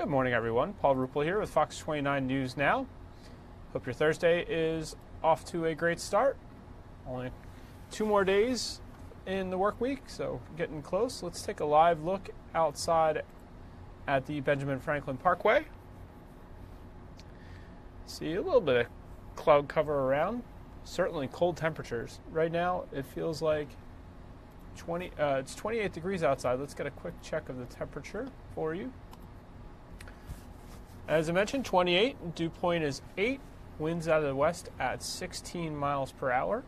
Good morning, everyone. Paul Ruppel here with Fox 29 News Now. Hope your Thursday is off to a great start. Only 2 more days in the work week, so getting close. Let's take a live look outside at the Benjamin Franklin Parkway. See a little bit of cloud cover around. Certainly cold temperatures. Right now, it feels like it's 28 degrees outside. Let's get a quick check of the temperature for you. As I mentioned, 28, dew point is 8, winds out of the west at 16 miles per hour.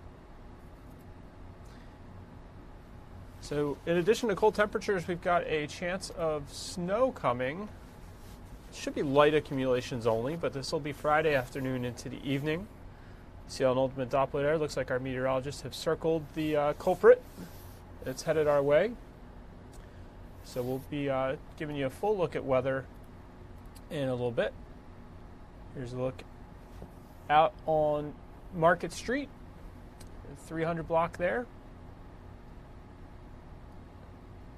So in addition to cold temperatures, we've got a chance of snow coming. Should be light accumulations only, but this will be Friday afternoon into the evening. See on ultimate Doppler there, looks like our meteorologists have circled the culprit. It's headed our way. So we'll be giving you a full look at weather in a little bit. Here's a look out on Market Street, 300 block there.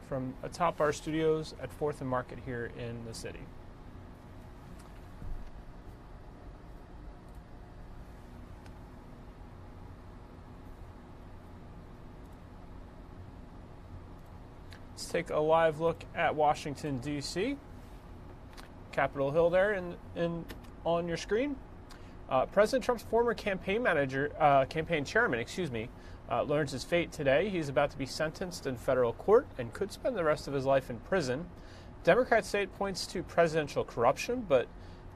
From atop our studios at 4th and Market here in the city. Let's take a live look at Washington, D.C. Capitol Hill there on your screen. President Trump's former campaign chairman, learns his fate today. He's about to be sentenced in federal court and could spend the rest of his life in prison. Democrats say it points to presidential corruption, but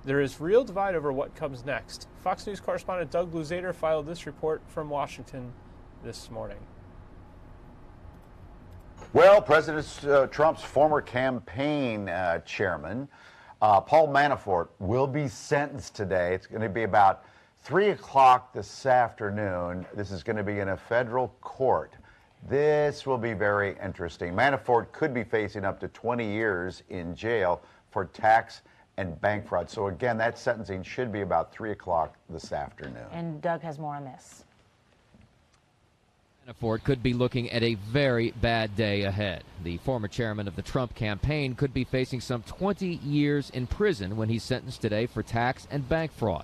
there is real divide over what comes next. Fox News correspondent Doug Luzader filed this report from Washington this morning. Well, President Trump's former campaign chairman, Paul Manafort, will be sentenced today. It's going to be about 3 o'clock this afternoon. This is going to be in a federal court. This will be very interesting. Manafort could be facing up to 20 years in jail for tax and bank fraud. So again, that sentencing should be about 3 o'clock this afternoon. And Doug has more on this. Manafort could be looking at a very bad day ahead. The former chairman of the Trump campaign could be facing some 20 years in prison when he's sentenced today for tax and bank fraud.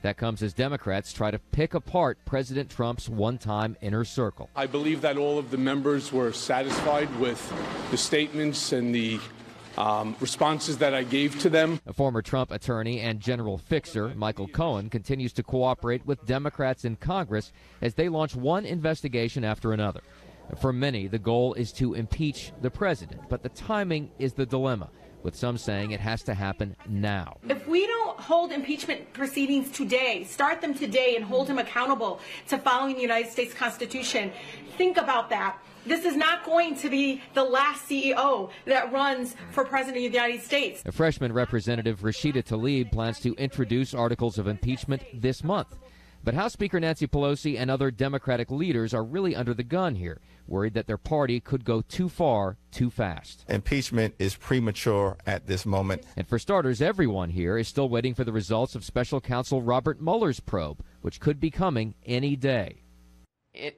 That comes as Democrats try to pick apart President Trump's one-time inner circle. I believe that all of the members were satisfied with the statements and the responses that I gave to them. A former Trump attorney and general fixer, Michael Cohen, continues to cooperate with Democrats in Congress as they launch one investigation after another. For many, the goal is to impeach the president, but the timing is the dilemma, with some saying it has to happen now. If we don't hold impeachment proceedings today, start them today and hold him accountable to following the United States Constitution, think about that. This is not going to be the last CEO that runs for president of the United States. A freshman representative, Rashida Tlaib, plans to introduce articles of impeachment this month. But House Speaker Nancy Pelosi and other Democratic leaders are really under the gun here, worried that their party could go too far, too fast. Impeachment is premature at this moment. And for starters, everyone here is still waiting for the results of special counsel Robert Mueller's probe, which could be coming any day.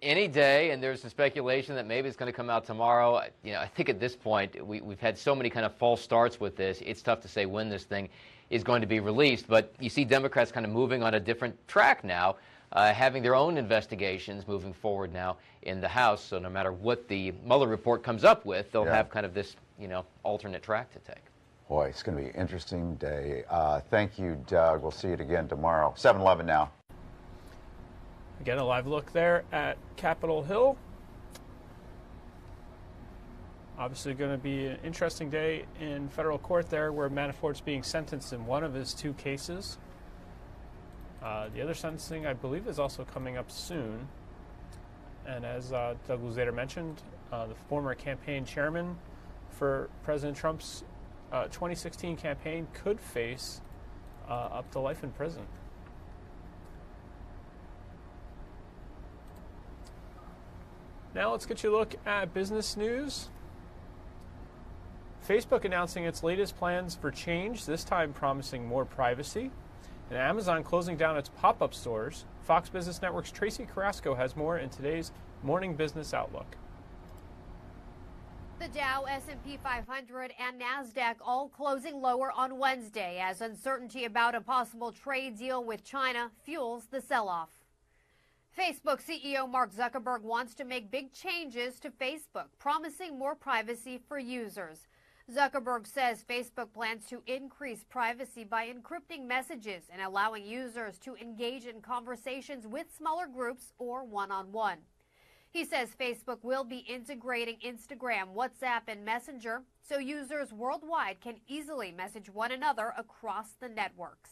Any day, and there's some speculation that maybe it's going to come out tomorrow. I think at this point, we've had so many kind of false starts with this, it's tough to say when this thing is going to be released. But you see Democrats kind of moving on a different track now, having their own investigations moving forward now in the House. So no matter what the Mueller report comes up with, they'll have kind of this, alternate track to take. Boy, it's going to be an interesting day. Thank you, Doug. We'll see you again tomorrow. 7-11 now. Again, a live look there at Capitol Hill. Obviously going to be an interesting day in federal court there where Manafort's being sentenced in one of his 2 cases. The other sentencing, I believe, is also coming up soon. And as Doug Luzader mentioned, the former campaign chairman for President Trump's 2016 campaign could face up to life in prison. Now let's get you a look at business news. Facebook announcing its latest plans for change, this time promising more privacy. And Amazon closing down its pop-up stores. Fox Business Network's Tracy Carrasco has more in today's Morning Business Outlook. The Dow, S&P 500, and NASDAQ all closing lower on Wednesday as uncertainty about a possible trade deal with China fuels the sell-off. Facebook CEO Mark Zuckerberg wants to make big changes to Facebook, promising more privacy for users. Zuckerberg says Facebook plans to increase privacy by encrypting messages and allowing users to engage in conversations with smaller groups or one-on-one. He says Facebook will be integrating Instagram, WhatsApp, and Messenger so users worldwide can easily message one another across the networks.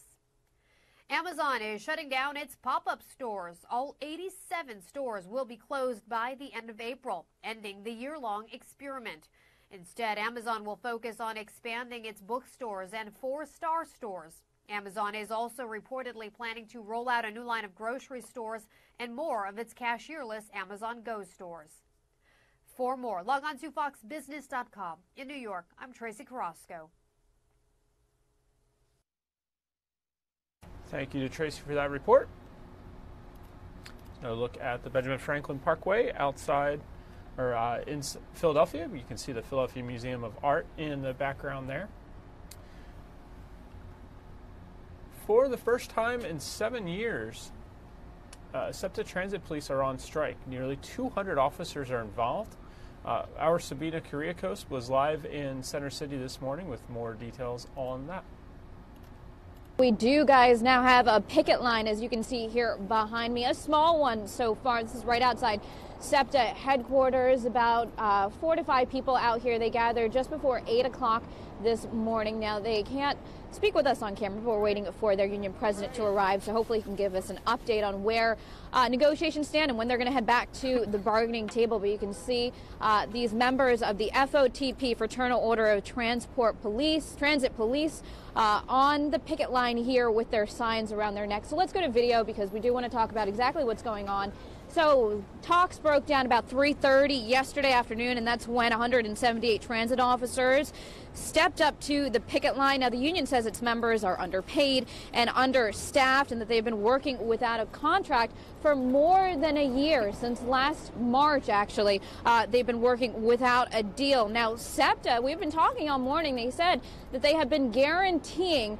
Amazon is shutting down its pop-up stores. All 87 stores will be closed by the end of April, ending the year-long experiment. Instead, Amazon will focus on expanding its bookstores and 4-star stores. Amazon is also reportedly planning to roll out a new line of grocery stores and more of its cashierless Amazon Go stores. For more, log on to foxbusiness.com. In New York, I'm Tracy Carrasco. Thank you to Tracy for that report. Now look at the Benjamin Franklin Parkway outside, or in Philadelphia. You can see the Philadelphia Museum of Art in the background there. For the first time in 7 years, SEPTA Transit Police are on strike. Nearly 200 officers are involved. Our Sabina Kyriakos was live in Center City this morning with more details on that. We do, guys, now have a picket line, as you can see here behind me. A small one so far. This is right outside SEPTA headquarters. About 4 to 5 people out here. They gathered just before 8 o'clock this morning. Now, they can't speak with us on camera, but we're waiting for their union president to arrive, so hopefully he can give us an update on where negotiations stand and when they're going to head back to the bargaining table. But you can see these members of the FOTP, Fraternal Order of Transit Police, on the picket line here with their signs around their necks. So let's go to video because we do want to talk about exactly what's going on. So talks broke down about 3:30 yesterday afternoon, and that's when 178 transit officers stepped up to the picket line. Now, the union says its members are underpaid and understaffed and that they've been working without a contract for more than a year. Since last March, actually, they've been working without a deal. Now, SEPTA, we've been talking all morning, they said that they have been guaranteeing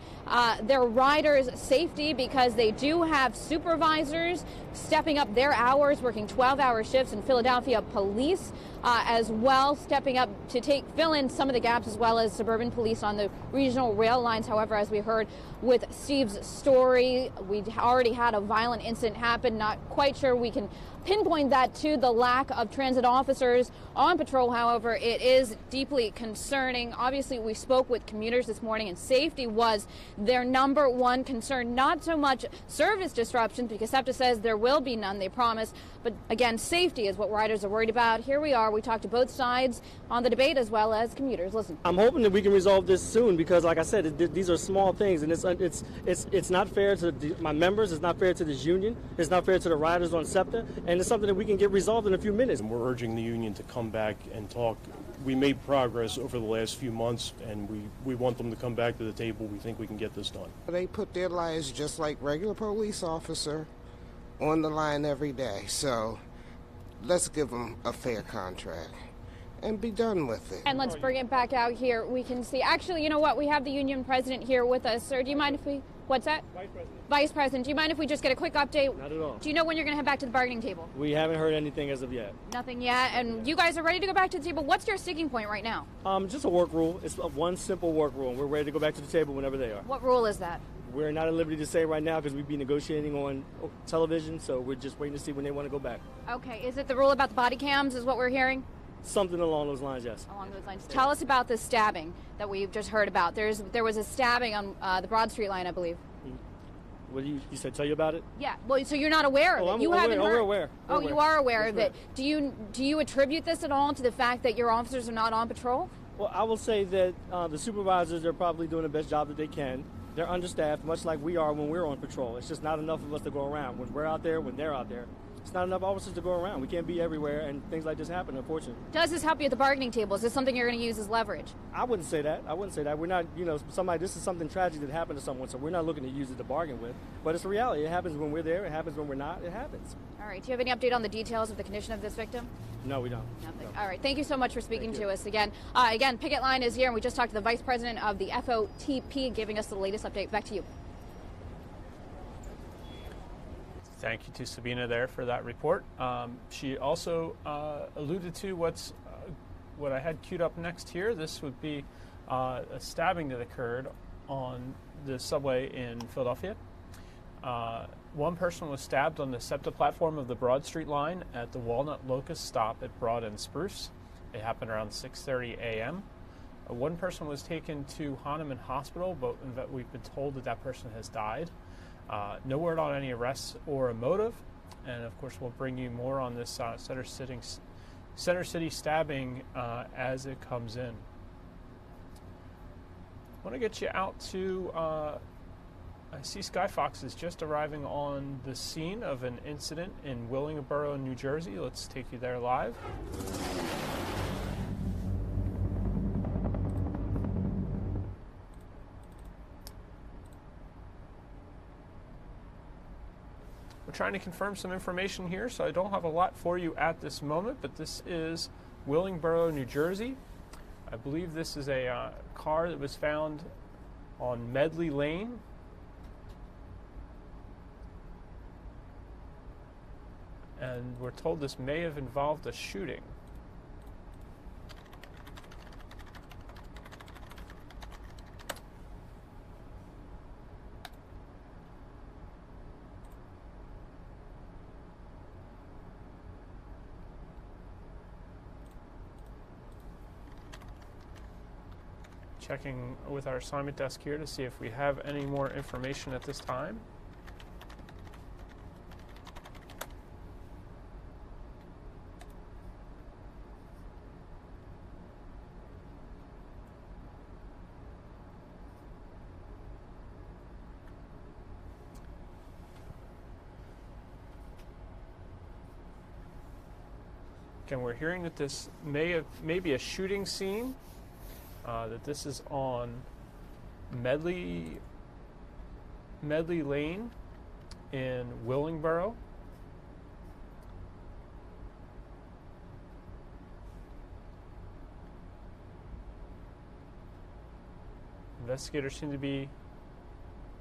their riders' safety because they do have supervisors stepping up their hours, working 12-hour shifts, in Philadelphia police as well, stepping up to fill in some of the gaps, as well as suburban police on the regional rail lines. However, as we heard with Steve's story, we already had a violent incident happen. Not quite sure we can pinpoint that to the lack of transit officers on patrol. However, it is deeply concerning. Obviously, we spoke with commuters this morning, and safety was their number one concern. Not so much service disruptions, because SEPTA says there will be none, they promise. But again, safety is what riders are worried about. Here we are. We talked to both sides on the debate as well as commuters. Listen. I'm hoping that we can resolve this soon because, like I said, these are small things, and it's not fair to my members. It's not fair to this union. It's not fair to the riders on SEPTA, and it's something that we can get resolved in a few minutes. We're urging the union to come back and talk. We made progress over the last few months, and we want them to come back to the table. We think we can get this done. They put their lives just like regular police officer on the line every day. So let's give them a fair contract and be done with it. And let's bring it back out here. We can see, actually, you know what? We have the union president here with us. Sir, do you mind if we, what's that? Vice President. Vice President, do you mind if we just get a quick update? Not at all. Do you know when you're going to head back to the bargaining table? We haven't heard anything as of yet. Nothing yet. And you guys are ready to go back to the table. What's your sticking point right now? Just a work rule. It's one simple work rule, and we're ready to go back to the table whenever they are. What rule is that? We're not at liberty to say right now because we'd be negotiating on television, so we're just waiting to see when they want to go back. Okay. Is it the rule about the body cams is what we're hearing? Something along those lines, yes. Along those lines. Tell us about the stabbing that we've just heard about. There was a stabbing on the Broad Street line, I believe. What you said? Tell you about it? Yeah. Well, so you're not aware of it. You haven't heard. We're aware. Oh, you are aware of it. Do you attribute this at all to the fact that your officers are not on patrol? Well, I will say that the supervisors are probably doing the best job that they can. They're understaffed, much like we are when we're on patrol. It's just not enough of us to go around. When we're out there, when they're out there. It's not enough officers to go around. We can't be everywhere, and things like this happen, unfortunately. Does this help you at the bargaining table? Is this something you're going to use as leverage? I wouldn't say that. We're not, this is something tragic that happened to someone, so we're not looking to use it to bargain with. But it's a reality. It happens when we're there. It happens when we're not. It happens. All right. Do you have any update on the details of the condition of this victim? No, we don't. Nothing. No. All right. Thank you so much for speaking to us again. Again, picket line is here, and we just talked to the vice president of the FOTP, giving us the latest update. Back to you. Thank you to Sabina there for that report. She also alluded to what I had queued up next here. This would be a stabbing that occurred on the subway in Philadelphia. One person was stabbed on the SEPTA platform of the Broad Street line at the Walnut Locust stop at Broad and Spruce. It happened around 6:30 a.m. One person was taken to Hahnemann Hospital, but we've been told that that person has died. No word on any arrests or a motive, and of course we'll bring you more on this Center City stabbing as it comes in. I want to get you out to, I see Skyfox is just arriving on the scene of an incident in Willingboro, New Jersey. Let's take you there live. We're trying to confirm some information here, so I don't have a lot for you at this moment, but this is Willingboro, New Jersey. I believe this is a car that was found on Medley Lane. And we're told this may have involved a shooting. Checking with our assignment desk here to see if we have any more information at this time. Again, we're hearing that this may be a shooting scene. That this is on Medley Lane in Willingboro. Investigators seem to be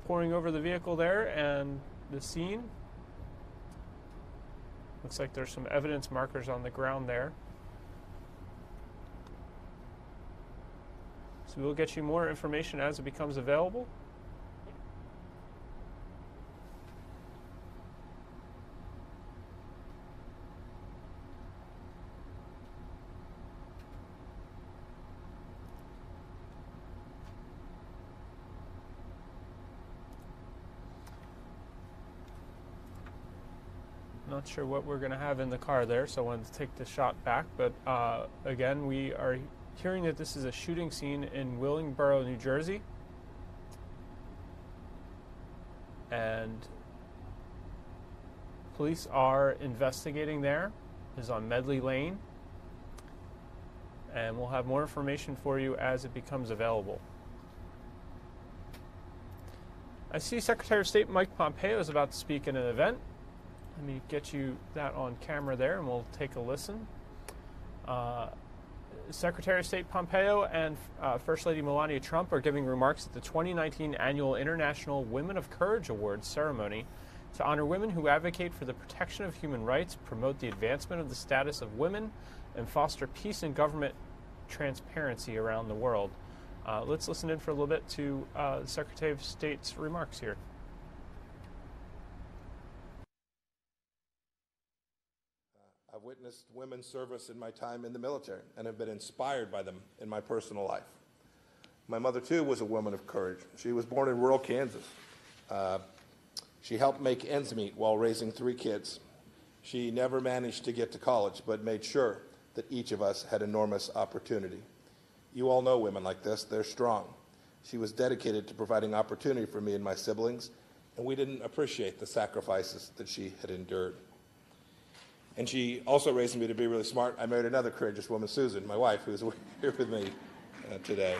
poring over the vehicle there and the scene. Looks like there's some evidence markers on the ground there. So we'll get you more information as it becomes available. Not sure what we're going to have in the car there, so I wanted to take the shot back. But again, we are hearing that this is a shooting scene in Willingboro, New Jersey. And police are investigating there. This is on Medley Lane. And we'll have more information for you as it becomes available. I see Secretary of State Mike Pompeo is about to speak in an event. Let me get you that on camera there, and we'll take a listen. Secretary of State Pompeo and First Lady Melania Trump are giving remarks at the 2019 Annual International Women of Courage Awards ceremony to honor women who advocate for the protection of human rights, promote the advancement of the status of women, and foster peace and government transparency around the world. Let's listen in for a little bit to the Secretary of State's remarks here. I've witnessed women's service in my time in the military and have been inspired by them in my personal life. My mother, too, was a woman of courage. She was born in rural Kansas. She helped make ends meet while raising 3 kids. She never managed to get to college, but made sure that each of us had enormous opportunity. You all know women like this. They're strong. She was dedicated to providing opportunity for me and my siblings, and we didn't appreciate the sacrifices that she had endured. And she also raised me to be really smart. I married another courageous woman, Susan, my wife, who's here with me today.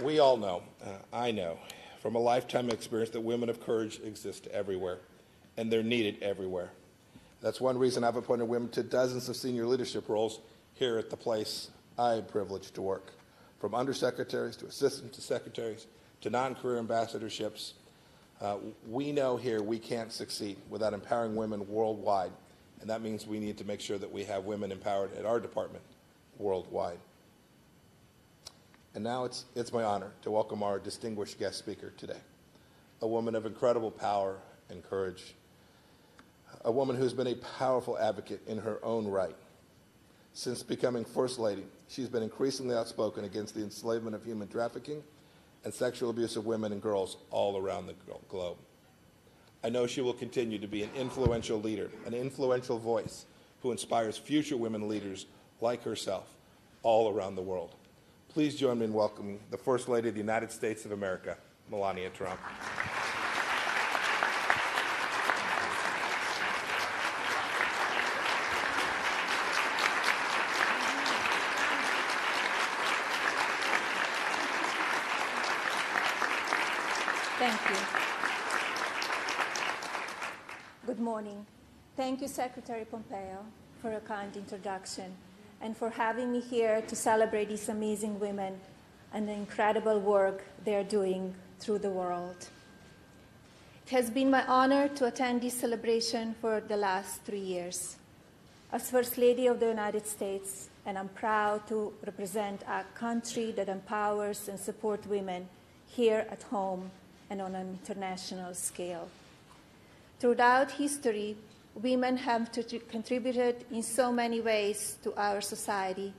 We all know, I know, from a lifetime experience that women of courage exist everywhere, and they're needed everywhere. That's one reason I've appointed women to dozens of senior leadership roles here at the place I'm privileged to work, from undersecretaries to assistant to secretaries to non-career ambassadorships. We know here we can't succeed without empowering women worldwide, and that means we need to make sure that we have women empowered at our department worldwide. And now it's my honor to welcome our distinguished guest speaker today, a woman of incredible power and courage, a woman who's been a powerful advocate in her own right. Since becoming First Lady, she's been increasingly outspoken against the enslavement of human trafficking and sexual abuse of women and girls all around the globe. I know she will continue to be an influential leader, an influential voice who inspires future women leaders like herself all around the world. Please join me in welcoming the First Lady of the United States of America, Melania Trump. Thank you. Good morning. Thank you, Secretary Pompeo, for a kind introduction and for having me here to celebrate these amazing women and the incredible work they're doing through the world. It has been my honor to attend this celebration for the last 3 years. As First Lady of the United States, and I'm proud to represent a country that empowers and supports women here at home and on an international scale. Throughout history, women have contributed in so many ways to our society.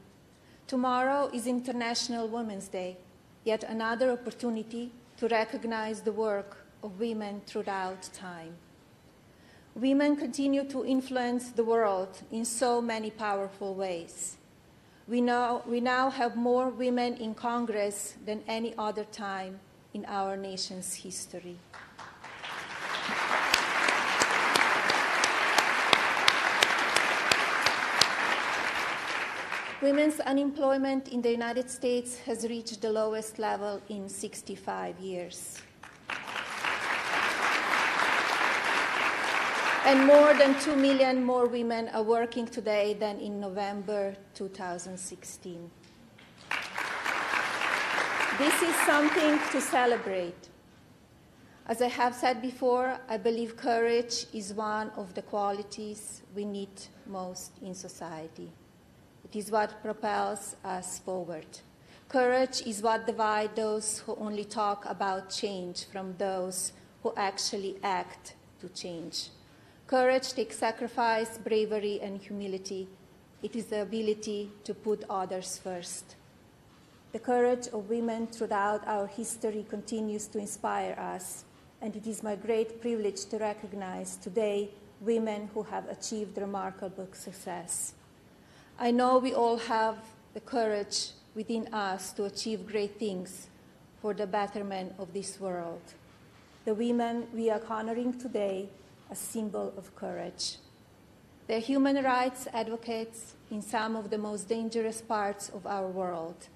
Tomorrow is International Women's Day, yet another opportunity to recognize the work of women throughout time. Women continue to influence the world in so many powerful ways. We now have more women in Congress than any other time in our nation's history. Women's unemployment in the United States has reached the lowest level in 65 years. And more than 2 million more women are working today than in November 2016. This is something to celebrate. As I have said before, I believe courage is one of the qualities we need most in society. It is what propels us forward. Courage is what divides those who only talk about change from those who actually act to change. Courage takes sacrifice, bravery, and humility. It is the ability to put others first. The courage of women throughout our history continues to inspire us, and it is my great privilege to recognize today women who have achieved remarkable success. I know we all have the courage within us to achieve great things for the betterment of this world. The women we are honoring today, a symbol of courage. They're human rights advocates in some of the most dangerous parts of our world,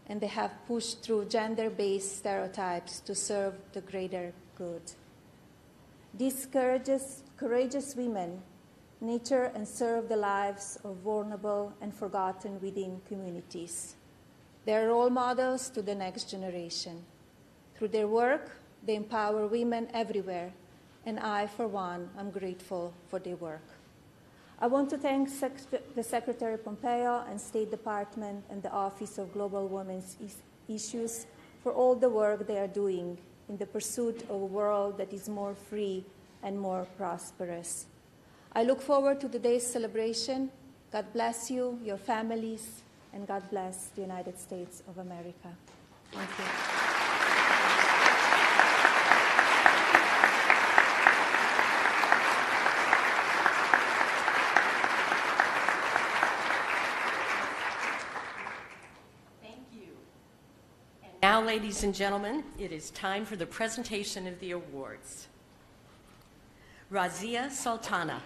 and they have pushed through gender-based stereotypes to serve the greater good. These courageous women nurture and serve the lives of vulnerable and forgotten within communities. They are role models to the next generation. Through their work, they empower women everywhere, and I, for one, am grateful for their work. I want to thank the Secretary Pompeo and State Department and the Office of Global Women's Issues for all the work they are doing in the pursuit of a world that is more free and more prosperous. I look forward to today's celebration. God bless you, your families, and God bless the United States of America. Thank you. Now now, ladies and gentlemen, it is time for the presentation of the awards. Razia Sultana.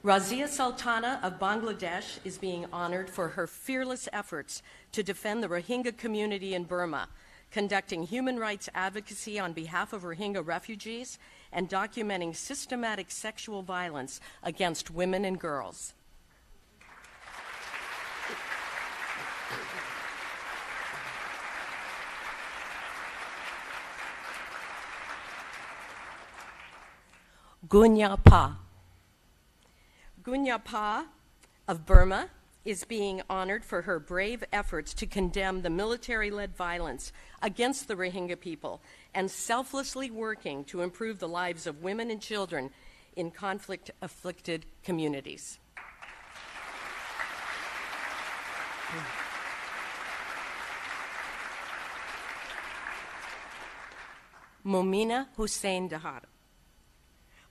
Razia Sultana of Bangladesh is being honored for her fearless efforts to defend the Rohingya community in Burma, conducting human rights advocacy on behalf of Rohingya refugees and documenting systematic sexual violence against women and girls. Gunya Pa. Gunya Pa of Burma is being honored for her brave efforts to condemn the military-led violence against the Rohingya people and selflessly working to improve the lives of women and children in conflict-afflicted communities. Momina Hussein Dahar.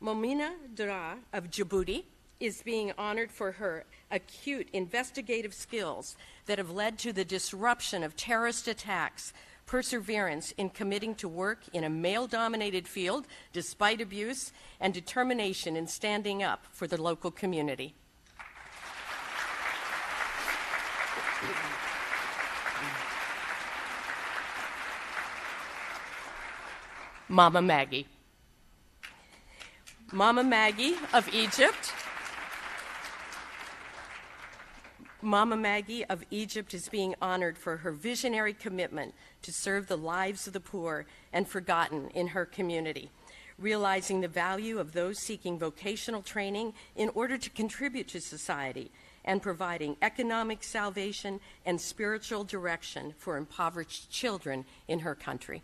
Momina Dara of Djibouti is being honored for her acute investigative skills that have led to the disruption of terrorist attacks, perseverance in committing to work in a male-dominated field despite abuse, and determination in standing up for the local community. Mama Maggie. Mama Maggie of Egypt. Mama Maggie of Egypt is being honored for her visionary commitment to serve the lives of the poor and forgotten in her community, realizing the value of those seeking vocational training in order to contribute to society and providing economic salvation and spiritual direction for impoverished children in her country.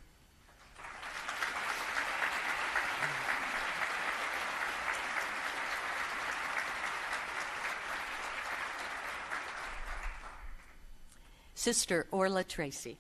Sister Orla Tracy.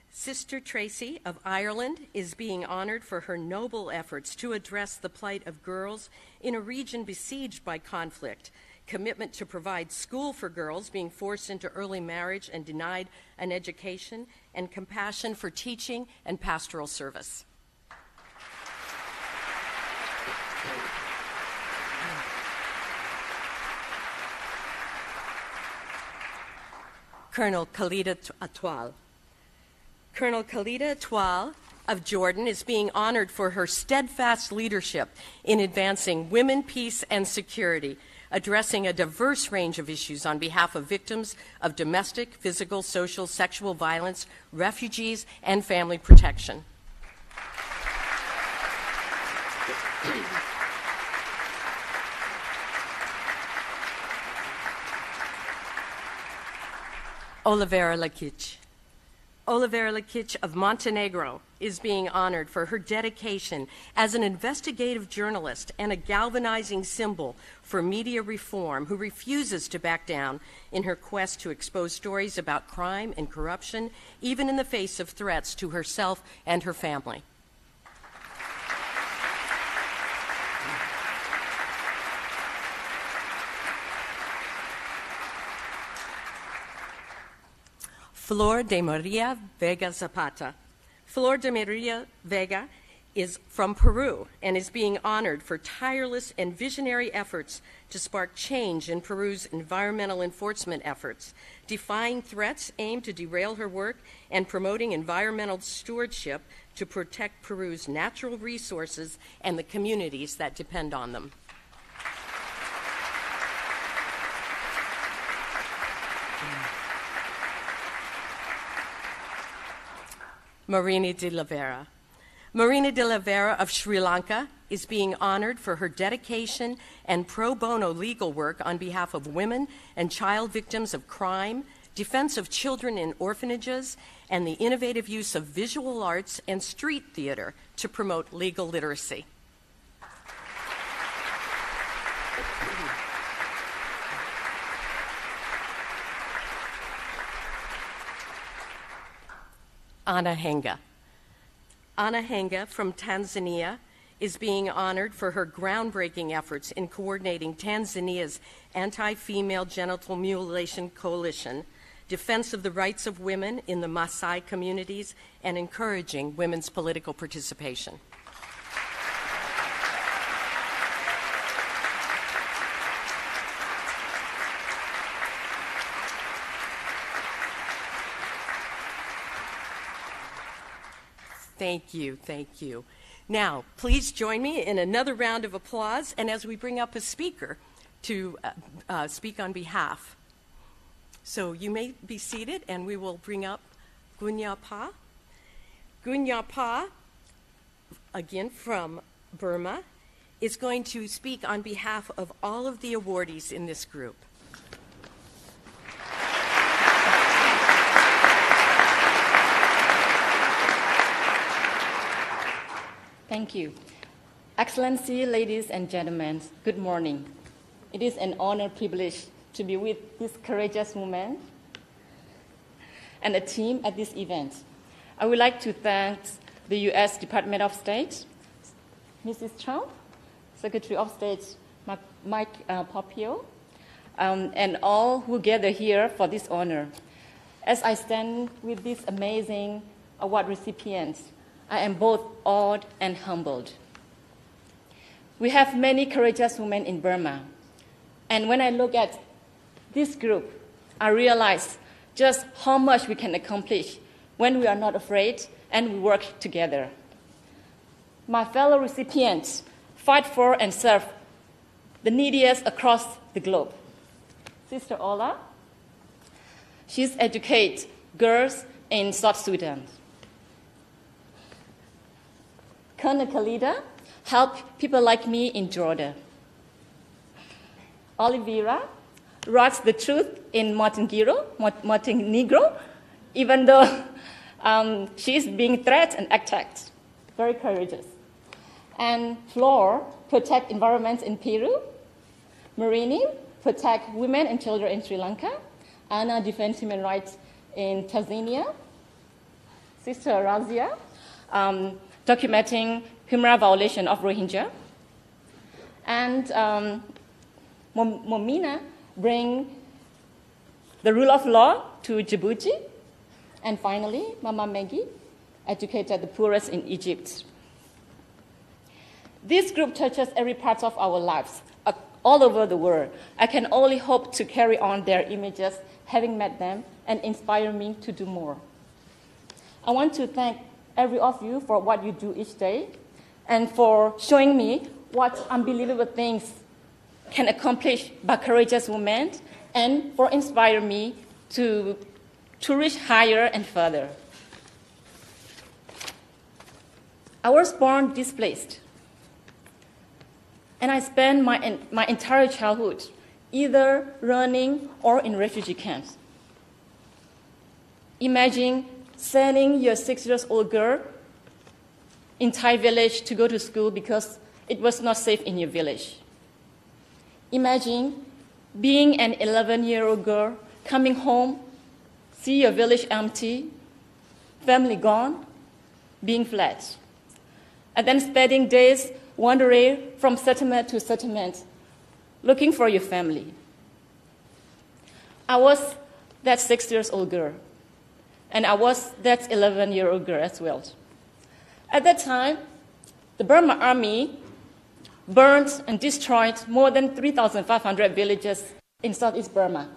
Sister Tracy of Ireland is being honored for her noble efforts to address the plight of girls in a region besieged by conflict, commitment to provide school for girls being forced into early marriage and denied an education, and compassion for teaching and pastoral service. Colonel Khalida Atwal. Colonel Khalida Atwal of Jordan is being honored for her steadfast leadership in advancing women, peace, and security, addressing a diverse range of issues on behalf of victims of domestic, physical, social, sexual violence, refugees, and family protection. Olivera Lakic. Olivera Lakic of Montenegro is being honored for her dedication as an investigative journalist and a galvanizing symbol for media reform who refuses to back down in her quest to expose stories about crime and corruption, even in the face of threats to herself and her family. Flor de Maria Vega Zapata. Flor de Maria Vega is from Peru and is being honored for tireless and visionary efforts to spark change in Peru's environmental enforcement efforts, defying threats aimed to derail her work and promoting environmental stewardship to protect Peru's natural resources and the communities that depend on them. Marini de la Vera. Marini de la Vera of Sri Lanka is being honored for her dedication and pro bono legal work on behalf of women and child victims of crime, defense of children in orphanages, and the innovative use of visual arts and street theater to promote legal literacy. Anna Henga. Anna Henga from Tanzania is being honored for her groundbreaking efforts in coordinating Tanzania's anti-female genital mutilation coalition, defense of the rights of women in the Maasai communities, and encouraging women's political participation. Thank you, thank you. Now, please join me in another round of applause, and as we bring up a speaker to speak on behalf. So you may be seated, and we will bring up Gunya Pa. Gunya Pa, again from Burma, is going to speak on behalf of all of the awardees in this group. Thank you. Excellency, ladies and gentlemen, good morning. It is an honor privilege to be with this courageous woman and a team at this event. I would like to thank the U.S. Department of State, Mrs. Trump, Secretary of State Mike Pompeo, and all who gather here for this honor. As I stand with these amazing award recipients, I am both awed and humbled. We have many courageous women in Burma, and when I look at this group, I realize just how much we can accomplish when we are not afraid and we work together. My fellow recipients fight for and serve the neediest across the globe. Sister Ola, she's educates girls in South Sudan. Colonel Khalida helped people like me in Jordan. Olivera writes the truth in Montenegro, even though she is being threatened and attacked. Very courageous. And Flor protect environments in Peru. Marini protect women and children in Sri Lanka. Anna defends human rights in Tanzania. Sister Razia documenting human rights violation of Rohingya. And Momina bring the rule of law to Djibouti. And finally, Mama Maggie educated the poorest in Egypt. This group touches every part of our lives, all over the world. I can only hope to carry on their images, having met them, and inspire me to do more. I want to thank every of you for what you do each day, and for showing me what unbelievable things can accomplish by courageous women, and for inspiring me to reach higher and further. I was born displaced, and I spent my entire childhood either running or in refugee camps. Imagine sending your 6-year-old girl in Thai village to go to school because it was not safe in your village. Imagine being an 11-year-old girl coming home, see your village empty, family gone, being fled, and then spending days wandering from settlement to settlement, looking for your family. I was that 6-year-old girl, and I was that 11-year-old girl as well. At that time, the Burma army burned and destroyed more than 3,500 villages in Southeast Burma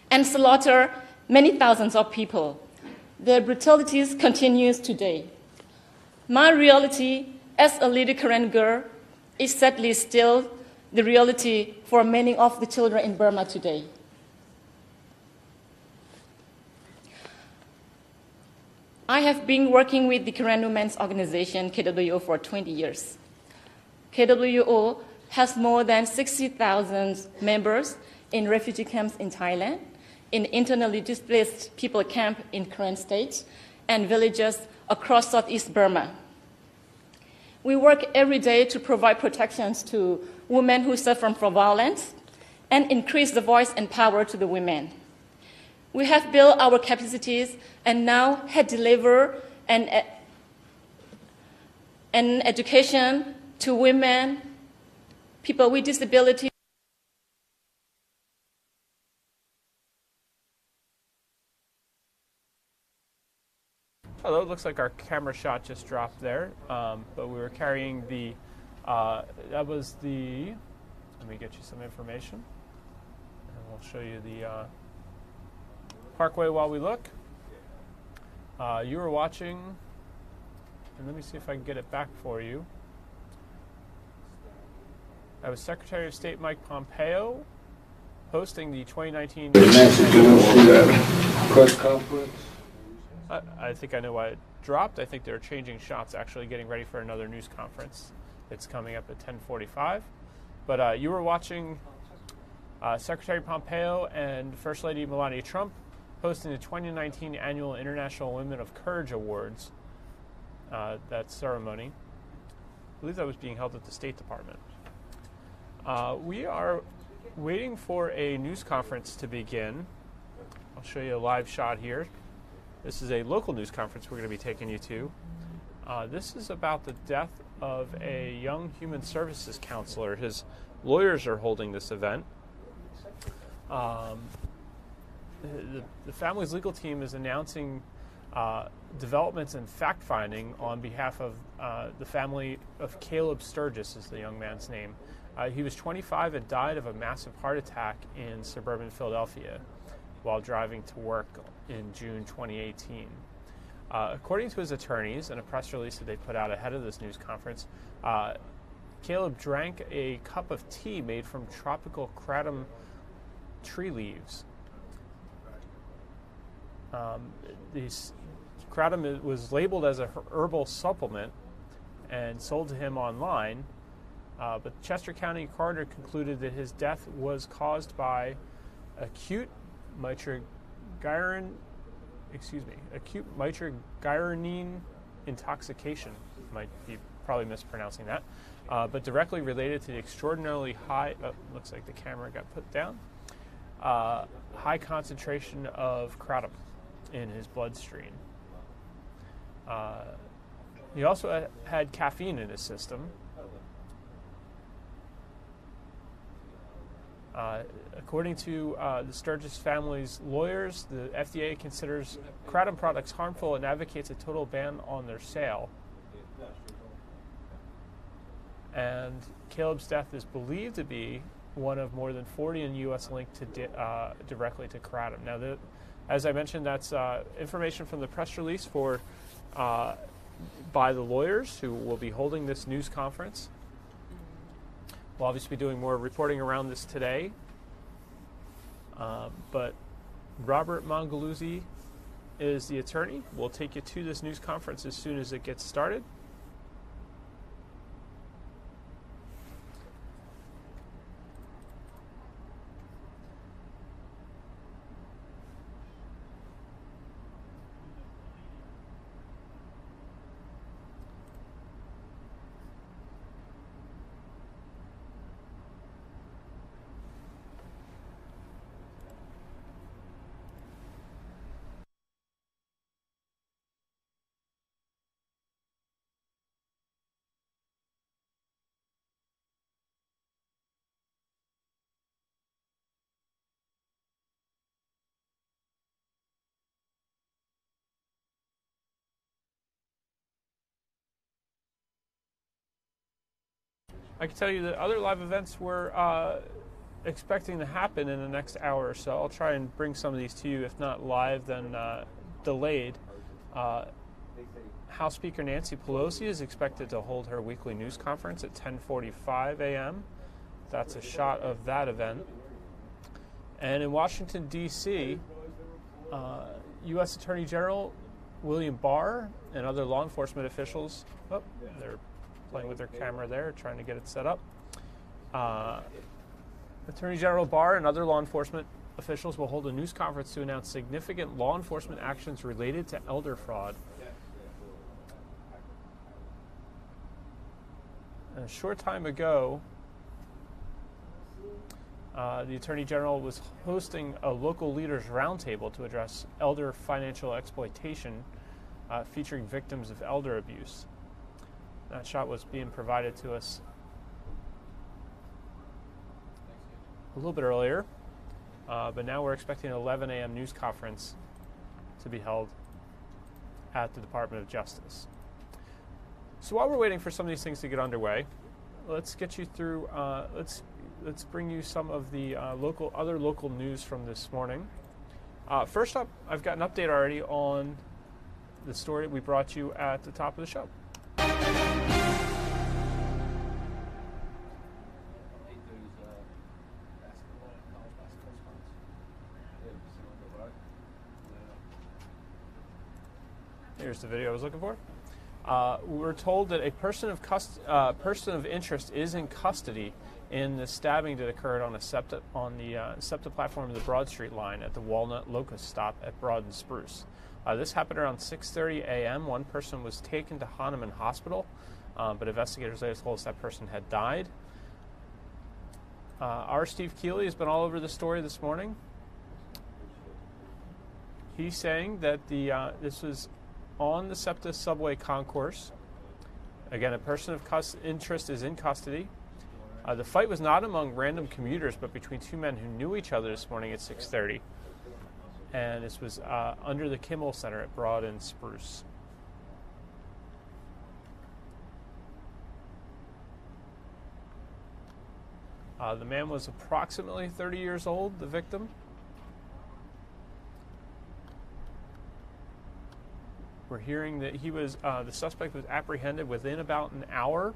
and slaughtered many thousands of people. Their brutalities continue today. My reality as a little Korean girl is sadly still the reality for many of the children in Burma today. I have been working with the Korean Women's Organization, KWO, for 20 years. KWO has more than 60,000 members in refugee camps in Thailand, in internally displaced people camps in Korean states, and villages across Southeast Burma. We work every day to provide protections to women who suffer from violence and increase the voice and power to the women. We have built our capacities and now have delivered an education to women, people with disabilities, it looks like our camera shot just dropped there, but we were carrying the, that was the, let me get you some information, and we'll show you the parkway while we look. You were watching, and let me see if I can get it back for you. That was Secretary of State Mike Pompeo hosting the 2019 press conference. I think I know why it dropped. I think they're changing shots, actually getting ready for another news conference. It's coming up at 10:45. But you were watching Secretary Pompeo and First Lady Melania Trump hosting the 2019 Annual International Women of Courage Awards, that ceremony. I believe that was being held at the State Department. We are waiting for a news conference to begin. I'll show you a live shot here. This is a local news conference we're going to be taking you to. This is about the death of a young human services counselor. His lawyers are holding this event. The family's legal team is announcing developments and fact-finding on behalf of the family of Caleb Sturgis, is the young man's name. He was 25 and died of a massive heart attack in suburban Philadelphia while driving to work in June 2018. According to his attorneys, in a press release that they put out ahead of this news conference, Caleb drank a cup of tea made from tropical kratom tree leaves. Kratom was labeled as a herbal supplement and sold to him online, but Chester County coroner concluded that his death was caused by acute mitragynine intoxication. Might be probably mispronouncing that, but directly related to the extraordinarily high, looks like the camera got put down, high concentration of kratom in his bloodstream. He also had caffeine in his system. According to the Sturgis family's lawyers, the FDA considers kratom products harmful and advocates a total ban on their sale. And Caleb's death is believed to be one of more than 40 in the U.S. linked to directly to kratom. Now, as I mentioned, that's information from the press release for by the lawyers who will be holding this news conference. We'll obviously be doing more reporting around this today, but Robert Mongaluzzi is the attorney. We'll take you to this news conference as soon as it gets started. I can tell you that other live events we're expecting to happen in the next hour or so. I'll try and bring some of these to you, if not live, then delayed. House Speaker Nancy Pelosi is expected to hold her weekly news conference at 10:45 a.m. That's a shot of that event. And in Washington, D.C., U.S. Attorney General William Barr and other law enforcement officials, they're playing with their camera there, trying to get it set up. Attorney General Barr and other law enforcement officials will hold a news conference to announce significant law enforcement actions related to elder fraud. And a short time ago, the Attorney General was hosting a local leaders roundtable to address elder financial exploitation featuring victims of elder abuse. That shot was being provided to us a little bit earlier, but now we're expecting an 11 a.m. news conference to be held at the Department of Justice. So while we're waiting for some of these things to get underway, let's get you through. Let's bring you some of the other local news from this morning. First up, I've got an update already on the story we brought you at the top of the show. Here's the video I was looking for. We're told that a person of interest is in custody in the stabbing that occurred on the SEPTA platform of the Broad Street line at the Walnut Locust stop at Broad and Spruce. This happened around 6:30 a.m. One person was taken to Hahnemann Hospital, but investigators later told us that person had died. Our Steve Keeley has been all over the story this morning. He's saying that this was on the SEPTA subway concourse. Again, a person of interest is in custody. The fight was not among random commuters, but between two men who knew each other this morning at 6:30. And this was under the Kimmel Center at Broad and Spruce. The man was approximately 30 years old, the victim. We're hearing that he was the suspect was apprehended within about an hour.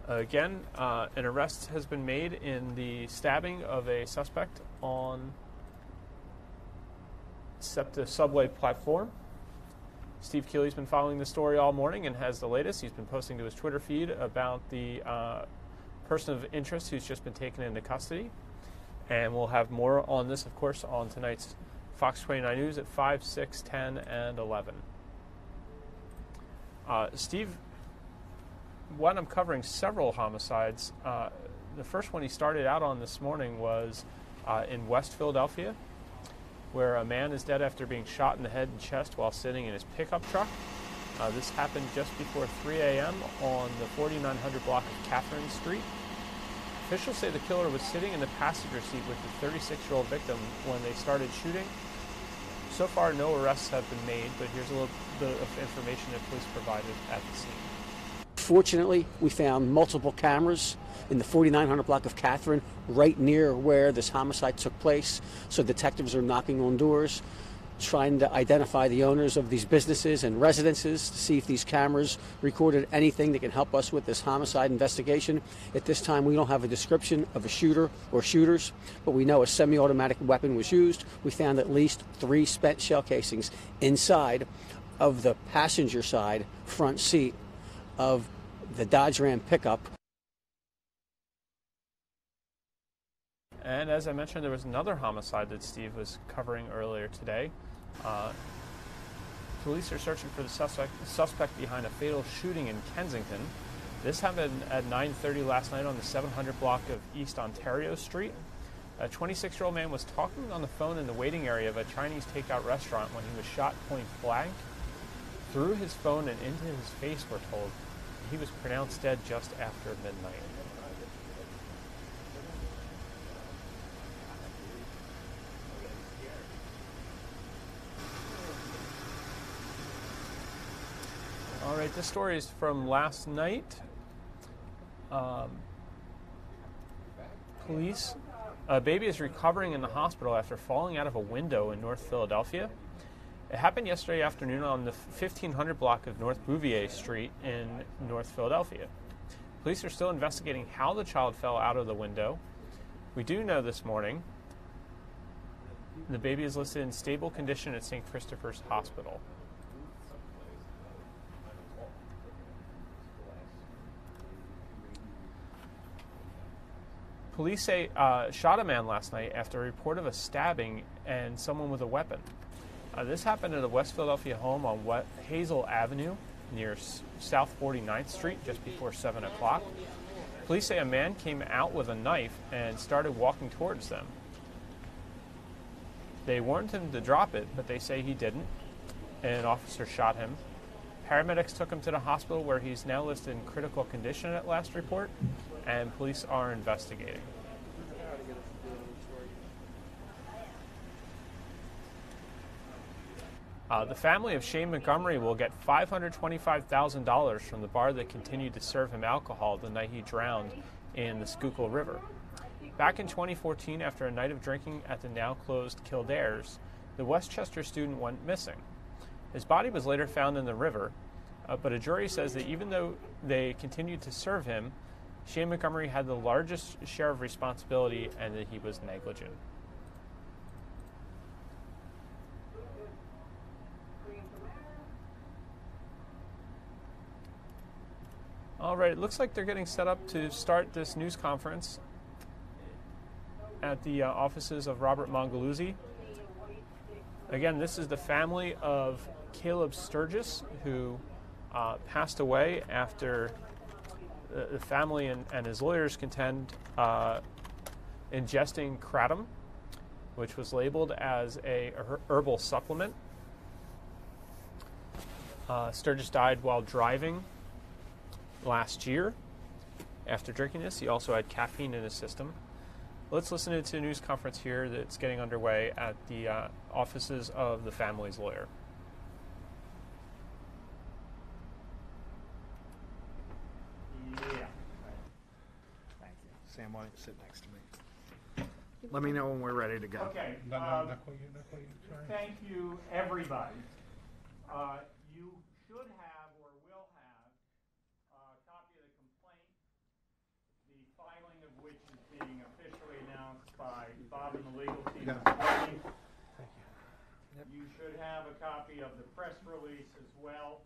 Again, an arrest has been made in the stabbing of a suspect on SEPTA subway platform. Steve Keeley's been following the story all morning and has the latest. He's been posting to his Twitter feed about the person of interest who's just been taken into custody. And we'll have more on this, of course, on tonight's Fox 29 News at 5, 6, 10, and 11. Steve wound up covering several homicides. The first one he started out on this morning was in West Philadelphia, where a man is dead after being shot in the head and chest while sitting in his pickup truck. This happened just before 3 a.m. on the 4900 block of Catherine Street. Officials say the killer was sitting in the passenger seat with the 36-year-old victim when they started shooting. So far, no arrests have been made, but here's a little bit of information that police provided at the scene. Fortunately, we found multiple cameras in the 4900 block of Catherine, right near where this homicide took place. So detectives are knocking on doors, trying to identify the owners of these businesses and residences to see if these cameras recorded anything that can help us with this homicide investigation. At this time, we don't have a description of a shooter or shooters, but we know a semi-automatic weapon was used. We found at least 3 spent shell casings inside of the passenger side front seat of the Dodge Ram pickup. And as I mentioned, there was another homicide that Steve was covering earlier today. Police are searching for the suspect behind a fatal shooting in Kensington. This happened at 9:30 last night on the 700 block of East Ontario Street. A 26-year-old man was talking on the phone in the waiting area of a Chinese takeout restaurant when he was shot point blank. Through his phone and into his face, we're told. He was pronounced dead just after midnight. All right, this story is from last night. Police, a baby is recovering in the hospital after falling out of a window in North Philadelphia. It happened yesterday afternoon on the 1500 block of North Bouvier Street in North Philadelphia. Police are still investigating how the child fell out of the window. We do know this morning the baby is listed in stable condition at St. Christopher's Hospital. Police say shot a man last night after a report of a stabbing and someone with a weapon. This happened at a West Philadelphia home on Hazel Avenue near South 49th Street just before 7 o'clock. Police say a man came out with a knife and started walking towards them. They warned him to drop it, but they say he didn't, and an officer shot him. Paramedics took him to the hospital where he's now listed in critical condition at last report, and police are investigating. The family of Shane Montgomery will get $525,000 from the bar that continued to serve him alcohol the night he drowned in the Schuylkill River. Back in 2014, after a night of drinking at the now-closed Kildare's, the Westchester student went missing. His body was later found in the river, but a jury says that even though they continued to serve him, Shane Montgomery had the largest share of responsibility and that he was negligent. All right, it looks like they're getting set up to start this news conference at the offices of Robert Mongaluzzi. Again, this is the family of Caleb Sturgis, who passed away after the family and his lawyers contend ingesting Kratom, which was labeled as a herbal supplement. Sturgis died while driving last year after drinking this. He also had caffeine in his system. Let's listen to a news conference here that's getting underway at the offices of the family's lawyer. Yeah. Thank you. Sam, why don't you sit next to me? Let me know when we're ready to go. Okay. Thank you, everybody. You should have or will have a copy of the complaint, the filing of which is being officially announced by Bob and the legal team. Thank you. You should have a copy of the press release as well.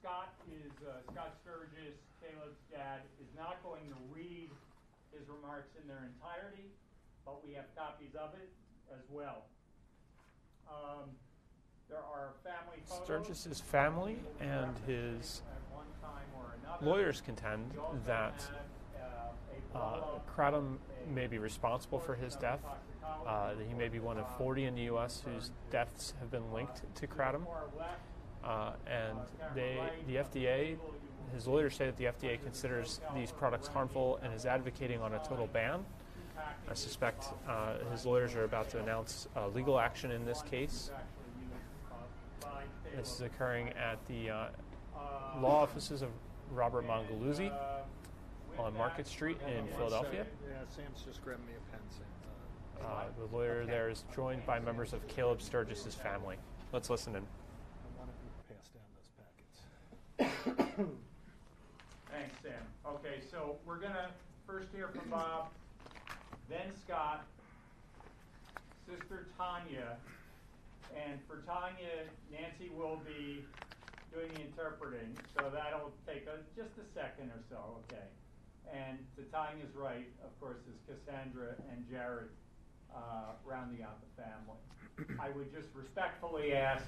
Scott Sturgis, Caleb's dad, is not going to read his remarks in their entirety, but we have copies of it as well. There are family photos. Sturgis's family and his lawyers contend that Kratom may be responsible for his death. That he may be one of 40 in the U.S. whose deaths have been linked to Kratom. And the FDA, his lawyers say that the FDA considers these products harmful and is advocating on a total ban. I suspect his lawyers are about to announce legal action in this case. This is occurring at the law offices of Robert Mongaluzzi on Market Street in Philadelphia. Yeah, Sam's just grabbing me a pen. The lawyer there is joined by members of Caleb Sturgis's family. Let's listen in. Why don't you pass down those packets? Thanks, Sam. Okay, so we're going to first hear from Bob, then Scott, Sister Tanya, and for Tanya, Nancy will be doing the interpreting, so that'll take just a second or so, okay? And to Tanya's right, of course, is Cassandra and Jared rounding out the family. I would just respectfully ask,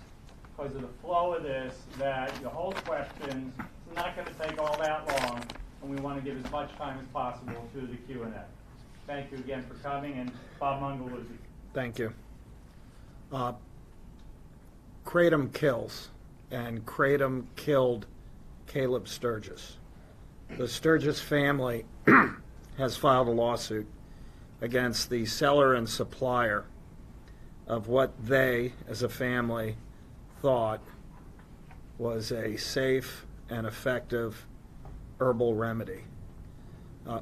because of the flow of this, that you hold questions. It's not going to take all that long, and we want to give as much time as possible to the Q&A. Thank you again for coming, and Bob Mongaluzzi. Thank you. Kratom kills, and Kratom killed Caleb Sturgis. The Sturgis family has filed a lawsuit against the seller and supplier of what they, as a family, thought was a safe and effective herbal remedy.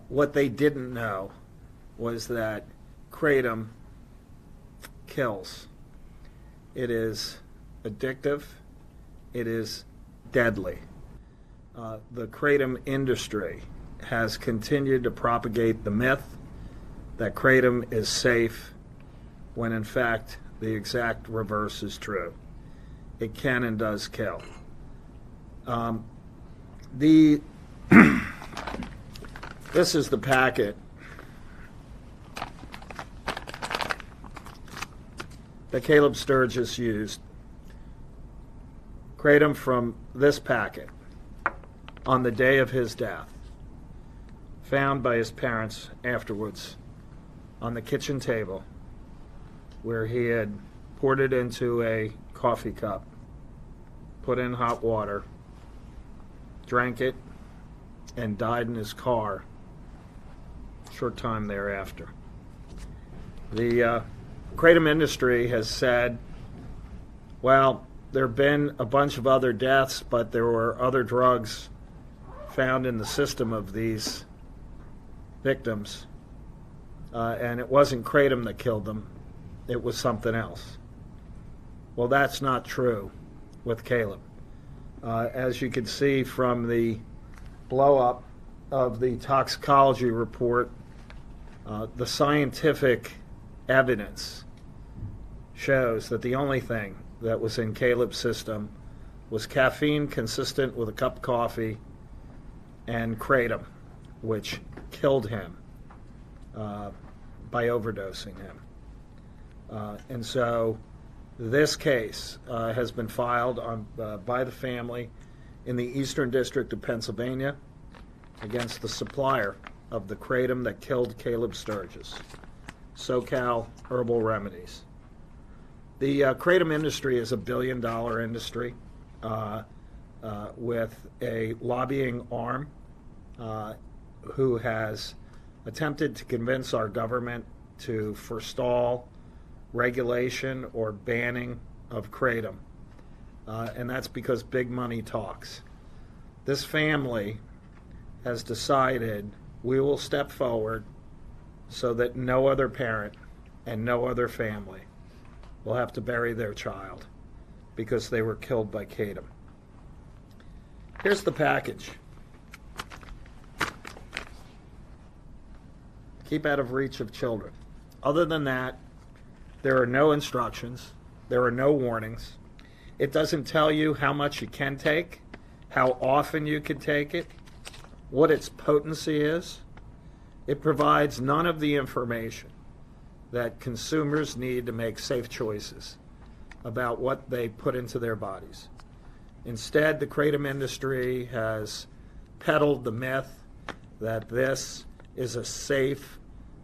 What they didn't know was that Kratom kills. It is addictive. It is deadly. The Kratom industry has continued to propagate the myth that Kratom is safe when in fact the exact reverse is true. It can and does kill. This is the packet that Caleb Sturgis used. Kratom from this packet on the day of his death, found by his parents afterwards on the kitchen table, where he had poured it into a coffee cup, put in hot water, drank it, and died in his car a short time thereafter. The Kratom industry has said, well, there have been a bunch of other deaths, but there were other drugs found in the system of these victims, and it wasn't Kratom that killed them, it was something else. Well, that's not true with Caleb. As you can see from the blow-up of the toxicology report, the scientific evidence shows that the only thing that was in Caleb's system was caffeine consistent with a cup of coffee and Kratom, which killed him by overdosing him. And so this case has been filed by the family in the Eastern District of Pennsylvania against the supplier of the Kratom that killed Caleb Sturgis, SoCal Herbal Remedies. The Kratom industry is a billion-dollar industry with a lobbying arm who has attempted to convince our government to forestall regulation or banning of Kratom. And that's because big money talks. This family has decided we will step forward so that no other parent and no other family will have to bury their child because they were killed by Kratom. Here's the package. Keep out of reach of children. Other than that, there are no instructions. There are no warnings. It doesn't tell you how much you can take, how often you can take it, what its potency is. It provides none of the information that consumers need to make safe choices about what they put into their bodies. Instead, the Kratom industry has peddled the myth that this is a safe,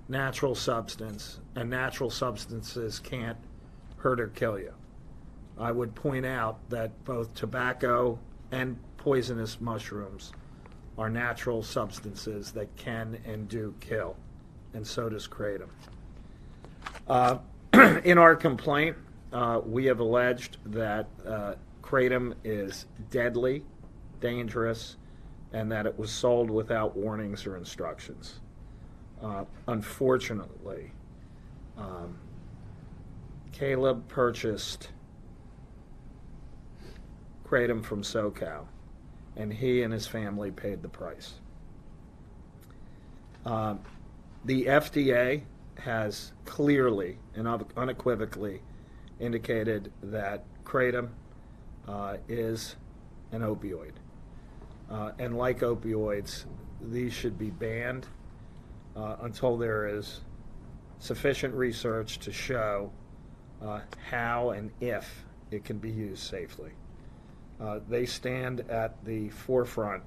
natural substance, and natural substances can't hurt or kill you. I would point out that both tobacco and poisonous mushrooms are natural substances that can and do kill, and so does Kratom. In our complaint, we have alleged that Kratom is deadly, dangerous, and that it was sold without warnings or instructions. Unfortunately, Caleb purchased Kratom from SoCal, and he and his family paid the price. The FDA has clearly and unequivocally indicated that Kratom is an opioid. And like opioids, these should be banned until there is sufficient research to show how and if it can be used safely. They stand at the forefront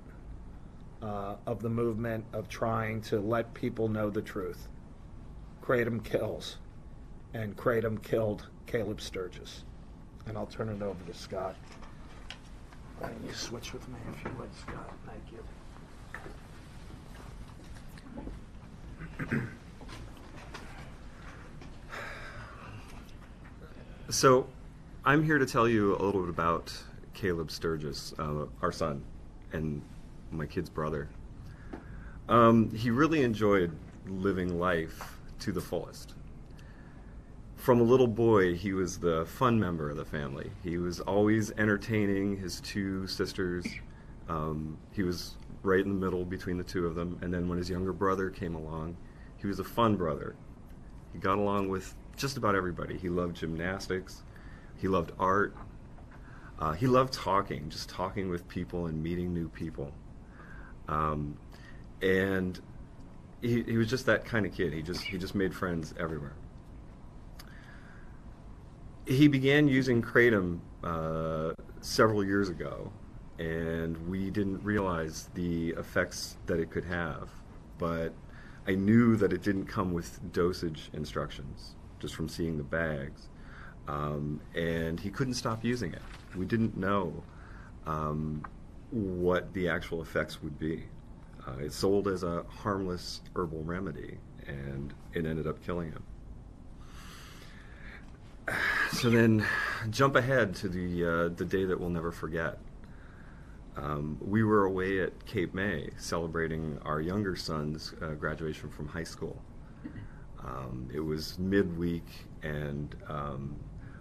of the movement of trying to let people know the truth. Kratom kills, and Kratom killed Caleb Sturgis. And I'll turn it over to Scott. You switch with me if you would, Scott. Thank you. So, I'm here to tell you a little bit about Caleb Sturgis, our son, and my kid's brother. He really enjoyed living life to the fullest. From a little boy, he was the fun member of the family. He was always entertaining his two sisters. He was right in the middle between the two of them. And then when his younger brother came along, he was a fun brother. He got along with just about everybody. He loved gymnastics. He loved art. He loved talking, just talking with people and meeting new people. And he was just that kind of kid. He just made friends everywhere. He began using Kratom several years ago, and we didn't realize the effects that it could have. But I knew that it didn't come with dosage instructions, just from seeing the bags. and he couldn't stop using it. We didn't know what the actual effects would be. It's sold as a harmless herbal remedy, and it ended up killing him. So then, jump ahead to the day that we'll never forget. We were away at Cape May celebrating our younger son's graduation from high school. It was midweek, and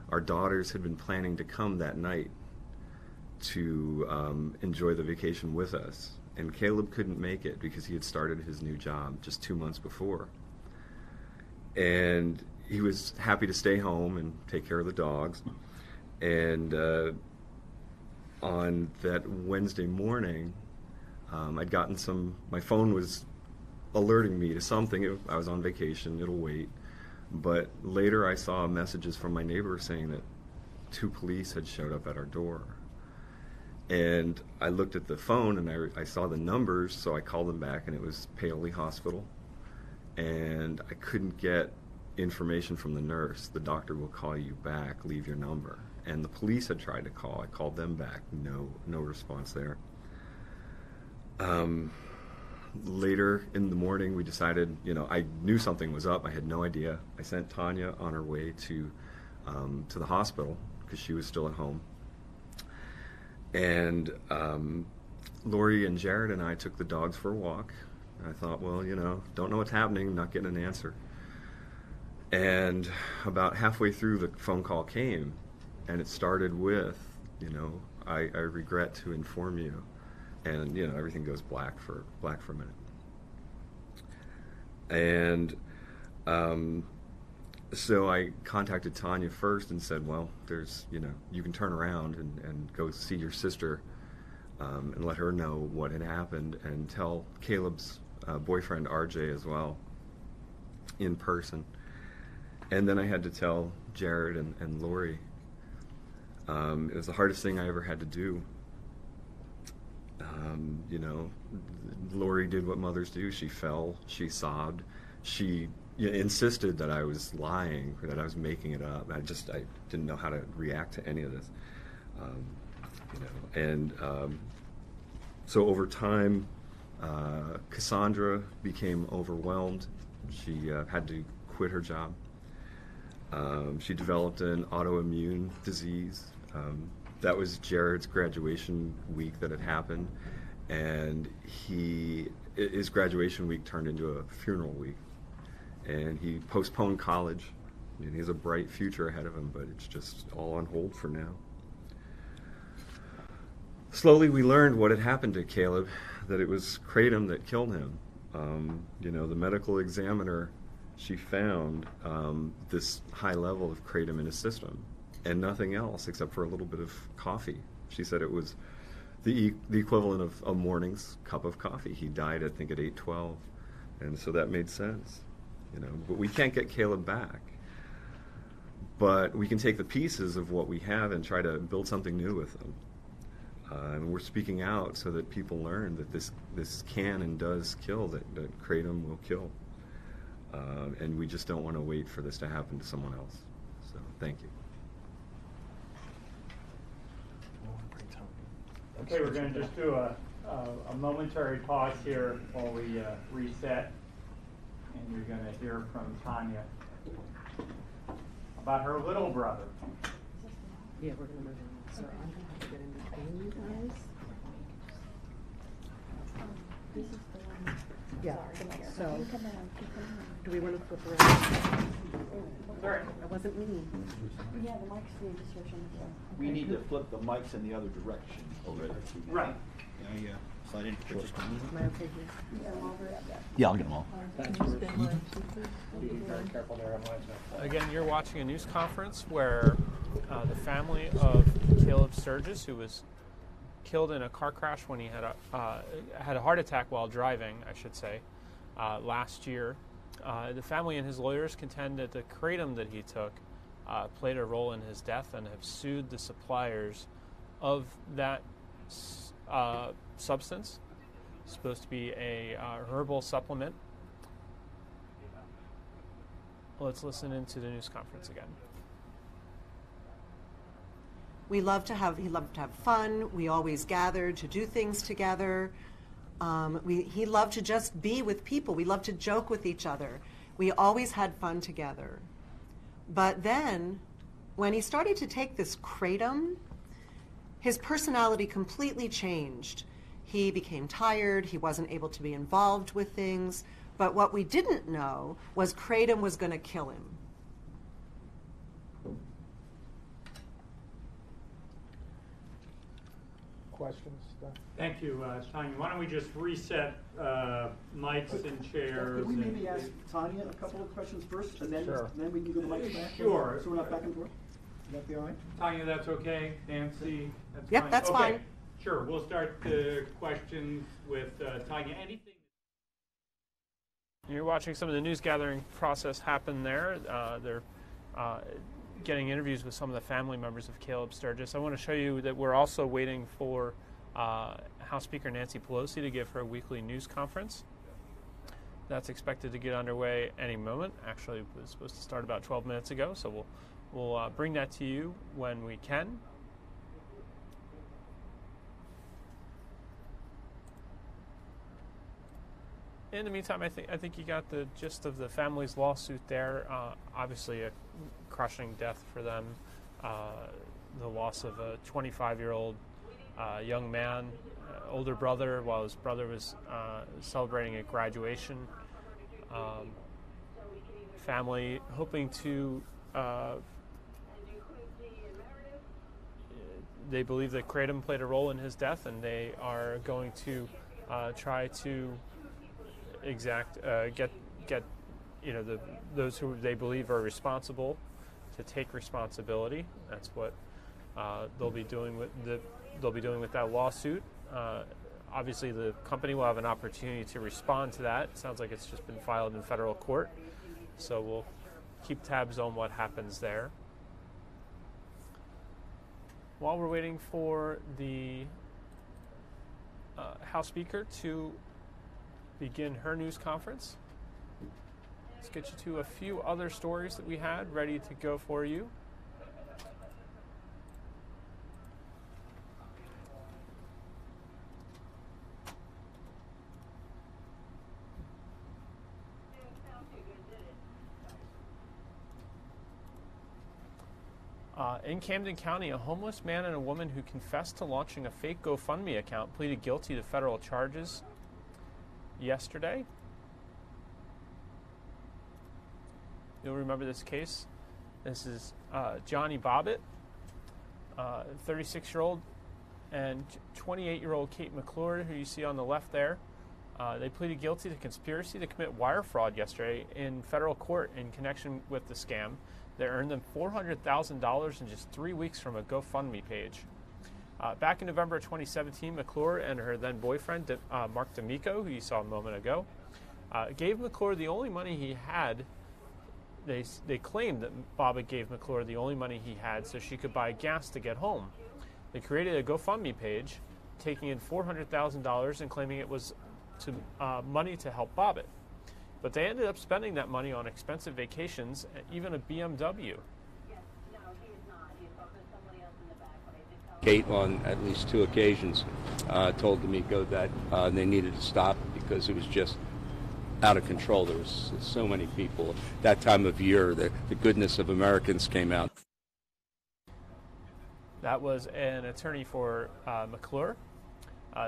our daughters had been planning to come that night to enjoy the vacation with us. And Caleb couldn't make it because he had started his new job just 2 months before. And he was happy to stay home and take care of the dogs. And on that Wednesday morning, I'd gotten my phone was alerting me to something. I was on vacation, it'll wait. But later I saw messages from my neighbor saying that 2 police had showed up at our door. And I looked at the phone and I saw the numbers, so I called them back, and it was Pelosi Hospital. And I couldn't get information from the nurse. The doctor will call you back, leave your number. And the police had tried to call. I called them back. No response there. Later in the morning, we decided, I knew something was up. I had no idea. I sent Tanya on her way to the hospital because she was still at home. And Lori and Jared and I took the dogs for a walk. I thought, well, don't know what's happening, not getting an answer. And about halfway through, the phone call came, and it started with, I regret to inform you. And, everything goes black for a minute. And so I contacted Tanya first and said, well, there's, you can turn around and go see your sister and let her know what had happened, and tell Caleb's boyfriend, RJ, as well, in person. And then I had to tell Jared and Lori. It was the hardest thing I ever had to do. Lori did what mothers do. She fell, she sobbed, she insisted that I was lying, or that I was making it up. I didn't know how to react to any of this. So over time, Cassandra became overwhelmed. She had to quit her job. She developed an autoimmune disease. That was Jared's graduation week that had happened, and his graduation week turned into a funeral week, and he postponed college. He has a bright future ahead of him, but it's just all on hold for now. Slowly we learned what had happened to Caleb, that it was Kratom that killed him. The medical examiner, she found this high level of Kratom in his system, and nothing else except for a little bit of coffee. She said it was the equivalent of a morning's cup of coffee. He died, I think, at 8:12, and so that made sense. But we can't get Caleb back. But we can take the pieces of what we have and try to build something new with them. And we're speaking out so that people learn that this can and does kill, that Kratom will kill. And we just don't want to wait for this to happen to someone else. So thank you. Okay, we're going to just do a momentary pause here while we reset, and you're going to hear from Tanya about her little brother. Yeah, we're going to move in. So I'm going to have to get in between you guys. This is the one. Yeah. So, do we want to flip around? Sorry, that wasn't me. Yeah, the mics need to switch on the floor. We need to flip the mics in the other direction already. Right. Yeah. Slide in. Am I okay here? Yeah, I'll get them all. Be very careful there on Wednesday. Again, you're watching a news conference where the family of Caleb Sturgis, who was killed in a car crash when he had a heart attack while driving, I should say, last year. The family and his lawyers contend that the kratom that he took played a role in his death, and have sued the suppliers of that substance. It's supposed to be a herbal supplement. Let's listen into the news conference again. He loved to have fun. We always gathered to do things together. He loved to just be with people. We loved to joke with each other. We always had fun together. But then, when he started to take this Kratom, his personality completely changed. He became tired. He wasn't able to be involved with things. But what we didn't know was Kratom was going to kill him. Questions? Thank you, Tanya. Why don't we just reset mics and chairs? Could we maybe ask Tanya a couple of questions first, and then, Sure. then we can go to the mics back? Sure. So we're not back and forth? Would that be all right? Tanya, that's okay. Nancy, that's Yep, fine. that's okay. fine. Sure, we'll start the questions with Tanya. Anything? You're watching some of the news gathering process happen there. They're getting interviews with some of the family members of Caleb Sturgis. I want to show you that we're also waiting for House Speaker Nancy Pelosi to give her weekly news conference. That's expected to get underway any moment. Actually, it was supposed to start about 12 minutes ago, so we'll bring that to you when we can. In the meantime, I think you got the gist of the family's lawsuit there. Obviously, a crushing death for them. The loss of a 25-year-old young man, older brother, while his brother was celebrating a graduation. Family hoping to. They believe that Kratom played a role in his death, and they are going to try to get those who they believe are responsible to take responsibility. That's what they'll be doing with that lawsuit. Obviously, the company will have an opportunity to respond to that. It sounds like it's just been filed in federal court, so we'll keep tabs on what happens there. While we're waiting for the House Speaker to begin her news conference, let's get you to a few other stories that we had ready to go for you. In Camden County, a homeless man and a woman who confessed to launching a fake GoFundMe account pleaded guilty to federal charges yesterday. You'll remember this case. This is Johnny Bobbitt, 36-year-old, and 28-year-old Kate McClure, who you see on the left there. They pleaded guilty to conspiracy to commit wire fraud yesterday in federal court in connection with the scam that earned them $400,000 in just 3 weeks from a GoFundMe page. Back in November of 2017, McClure and her then boyfriend, Mark D'Amico, who you saw a moment ago, gave McClure the only money he had. They claimed that Bobbitt gave McClure the only money he had so she could buy gas to get home. They created a GoFundMe page, taking in $400,000 and claiming it was money to help Bobbitt. But they ended up spending that money on expensive vacations, even a BMW. Kate, on at least 2 occasions, told D'Amico that they needed to stop because it was just out of control. There was so many people. That time of year, the goodness of Americans came out. That was an attorney for McClure.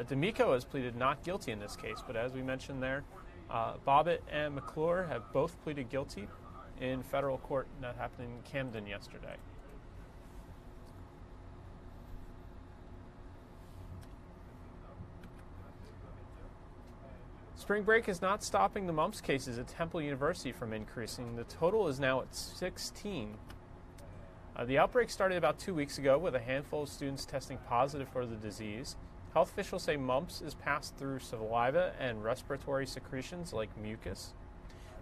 D'Amico has pleaded not guilty in this case, but as we mentioned there, Bobbitt and McClure have both pleaded guilty in federal court, and that happened in Camden yesterday. Spring break is not stopping the mumps cases at Temple University from increasing. The total is now at 16. The outbreak started about 2 weeks ago with a handful of students testing positive for the disease. Health officials say mumps is passed through saliva and respiratory secretions like mucus.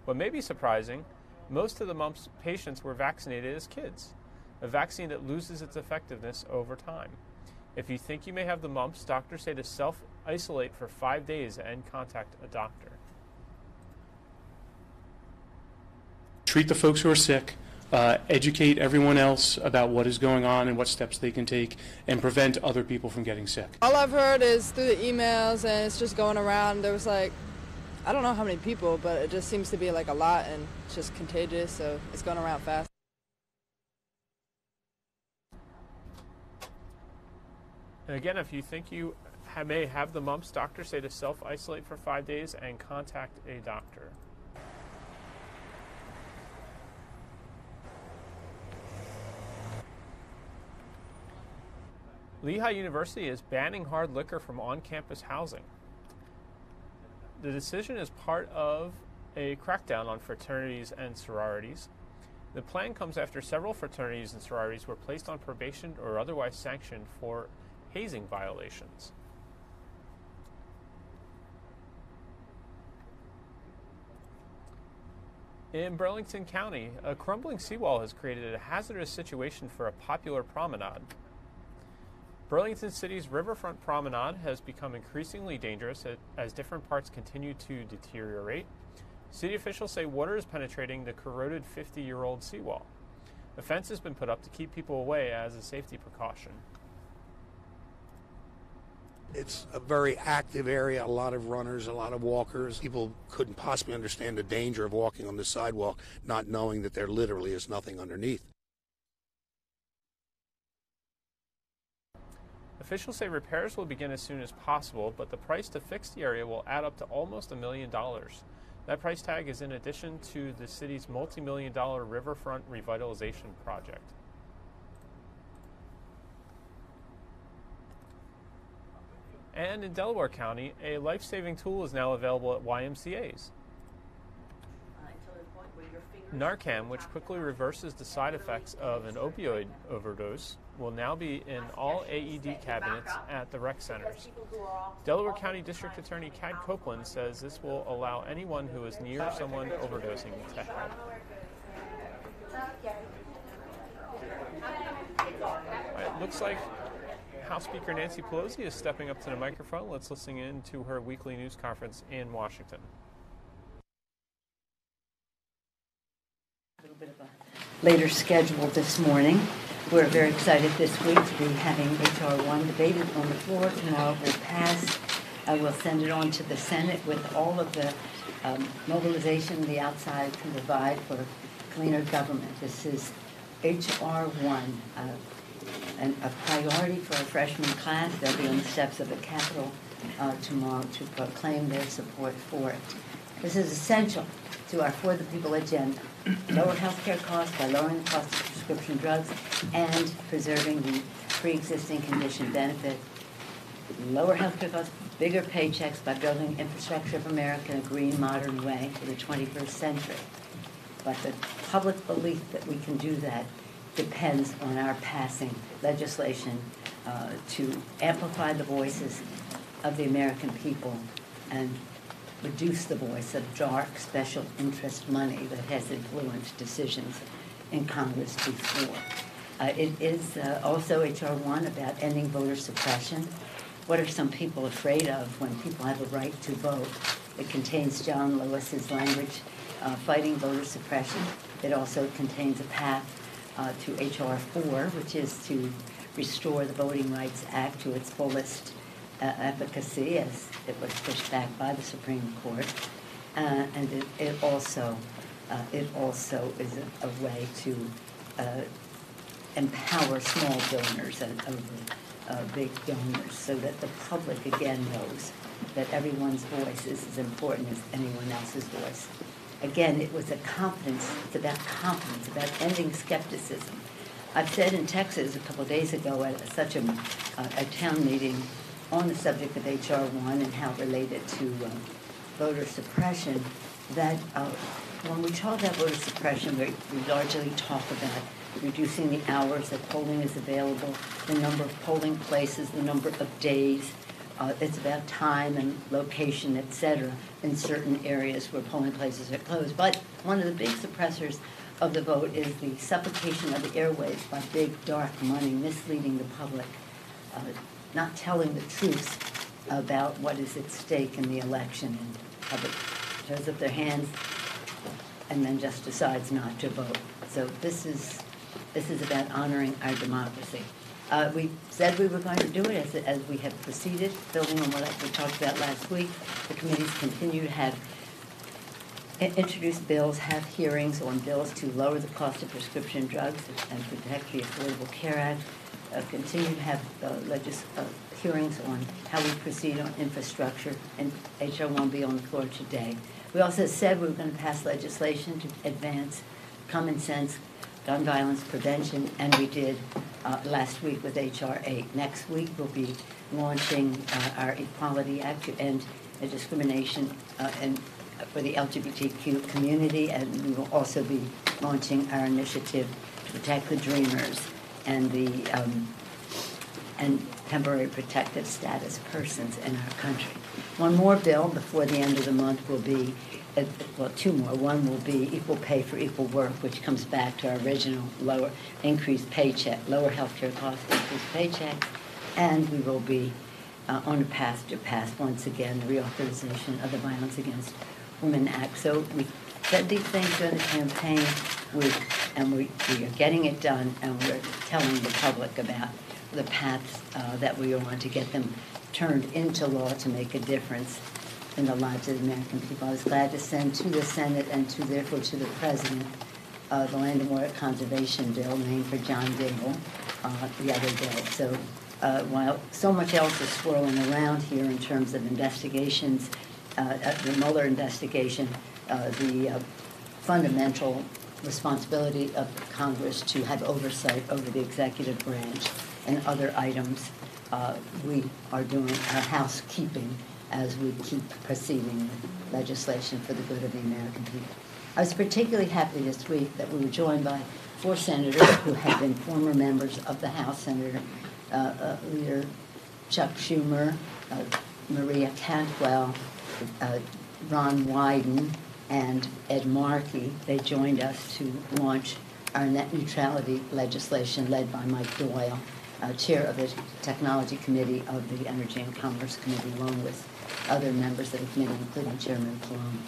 What may be surprising, most of the mumps patients were vaccinated as kids, a vaccine that loses its effectiveness over time. If you think you may have the mumps, doctors say to self-isolate for 5 days and contact a doctor. Treat the folks who are sick, educate everyone else about what is going on and what steps they can take and prevent other people from getting sick. All I've heard is through the emails, and it's just going around. There was like, I don't know how many people, but it just seems to be like a lot, and it's just contagious, so it's going around fast. And again, if you think you may have the mumps, doctors say to self-isolate for 5 days and contact a doctor. Lehigh University is banning hard liquor from on-campus housing. The decision is part of a crackdown on fraternities and sororities. The plan comes after several fraternities and sororities were placed on probation or otherwise sanctioned for hazing violations. In Burlington County, a crumbling seawall has created a hazardous situation for a popular promenade. Burlington City's riverfront promenade has become increasingly dangerous as different parts continue to deteriorate. City officials say water is penetrating the corroded 50-year-old seawall. A fence has been put up to keep people away as a safety precaution. It's a very active area, a lot of runners, a lot of walkers. People couldn't possibly understand the danger of walking on the sidewalk, not knowing that there literally is nothing underneath. Officials say repairs will begin as soon as possible, but the price to fix the area will add up to almost $1 million. That price tag is in addition to the city's multi-million-dollar riverfront revitalization project. And in Delaware County, a life-saving tool is now available at YMCAs. Narcan, which quickly reverses the side effects of an opioid overdose, will now be in all AED cabinets at the rec centers. Delaware County District Attorney Cad Copeland says this will allow anyone who is near someone overdosing to help. It looks like House Speaker Nancy Pelosi is stepping up to the microphone. Let's listen in to her weekly news conference in Washington. A little bit of a later schedule this morning. We're very excited this week to be having H.R. 1 debated on the floor. Tomorrow it will pass. We'll send it on to the Senate with all of the mobilization the outside can provide for cleaner government. This is H.R. 1. And a priority for our freshman class. They'll be on the steps of the Capitol tomorrow to proclaim their support for it. This is essential to our For the People agenda. Lower health care costs by lowering the cost of prescription drugs and preserving the pre-existing condition benefit. Lower health care costs, bigger paychecks by building infrastructure of America in a green, modern way for the 21st century. But the public belief that we can do that depends on our passing legislation to amplify the voices of the American people and reduce the voice of dark special interest money that has influenced decisions in Congress before. It is also H.R. 1 about ending voter suppression. What are some people afraid of when people have a right to vote? It contains John Lewis's language, fighting voter suppression. It also contains a path to H.R. 4, which is to restore the Voting Rights Act to its fullest efficacy, as it was pushed back by the Supreme Court. And it also is a way to empower small donors over big donors, so that the public again knows that everyone's voice is as important as anyone else's voice. Again, it was it's about confidence, about ending skepticism. I've said in Texas a couple of days ago at such a town meeting on the subject of H.R. 1 and how related to voter suppression, that when we talk about voter suppression, we largely talk about reducing the hours that polling is available, the number of polling places, the number of days. It's about time and location, etc., in certain areas where polling places are closed. But one of the big suppressors of the vote is the suffocation of the airwaves by big, dark money, misleading the public, not telling the truth about what is at stake in the election. And public shows up their hands and then just decides not to vote. So this is about honoring our democracy. We said we were going to do it as we have proceeded, building on what we talked about last week. The committees continue to have introduce bills, have hearings on bills to lower the cost of prescription drugs and protect the Affordable Care Act, continue to have hearings on how we proceed on infrastructure, and HR 1 be on the floor today. We also said we were going to pass legislation to advance common sense gun violence prevention, and we did last week with HR 8. Next week we'll be launching our Equality Act to end discrimination and for the LGBTQ community, and we will also be launching our initiative to protect the Dreamers and the and temporary protective status persons in our country. One more bill before the end of the month will be, well, two more. One will be equal pay for equal work, which comes back to our original lower increased paycheck, lower health care costs, increased paycheck, and we will be on a path to pass once again the reauthorization of the Violence Against Women Act. So we said these things during the campaign, and we are getting it done, and we're telling the public about the paths that we are on to get them turned into law to make a difference in the lives of the American people. I was glad to send to the Senate and therefore to the President the Land and Water Conservation Bill named for John Dingell the other day. So while so much else is swirling around here in terms of investigations, the Mueller investigation, the fundamental responsibility of Congress to have oversight over the executive branch and other items, we are doing our housekeeping as we keep proceeding with legislation for the good of the American people. I was particularly happy this week that we were joined by 4 senators who have been former members of the House. Senator Leader Chuck Schumer, Maria Cantwell, Ron Wyden, and Ed Markey. They joined us to launch our net neutrality legislation led by Mike Doyle, chair of the Technology Committee of the Energy and Commerce Committee, along with other members of the committee, including Chairman Palone.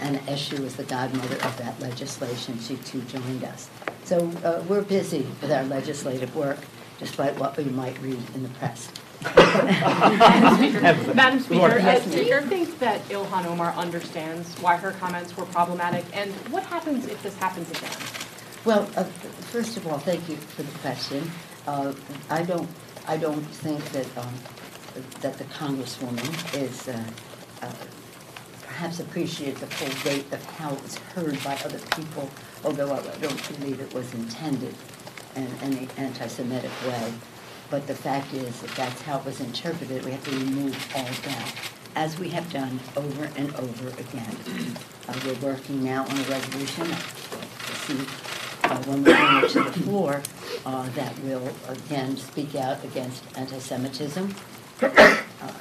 Anna Eshoo is the godmother of that legislation. She too joined us. So we're busy with our legislative work, despite what we might read in the press. Madam Speaker, do you think that Ilhan Omar understands why her comments were problematic, and what happens if this happens again? Well, first of all, thank you for the question. I don't think that that the Congresswoman is perhaps appreciate the full weight of how it was heard by other people, although I don't believe it was intended in any anti-Semitic way. But the fact is that that's how it was interpreted. We have to remove all doubt, as we have done over and over again. We're working now on a resolution when we bring it to the floor that will, again, speak out against anti-Semitism,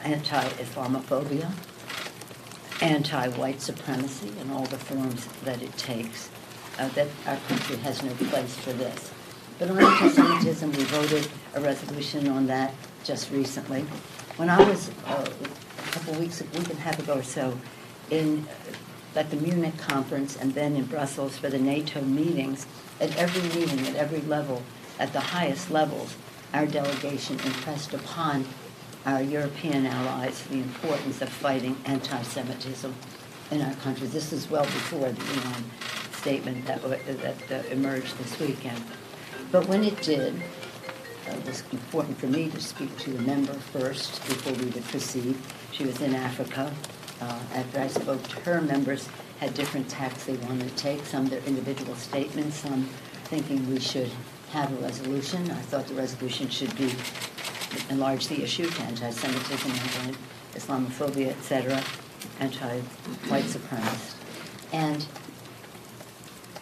anti-Islamophobia, anti-white supremacy, and all the forms that it takes, that our country has no place for this. But on anti-Semitism, we voted a resolution on that just recently. When I was a week and a half ago or so at the Munich conference and then in Brussels for the NATO meetings, at every meeting, at every level, at the highest levels, our delegation impressed upon our European allies the importance of fighting anti-Semitism in our country. This is well before the Iran statement that emerged this weekend. But when it did, it was important for me to speak to the member first before we would proceed. She was in Africa. After I spoke to her, members had different tacks they wanted to take, some their individual statements, some thinking we should have a resolution. I thought the resolution should be enlarge the issue to anti-Semitism, anti-Islamophobia, etc., anti-white supremacists, and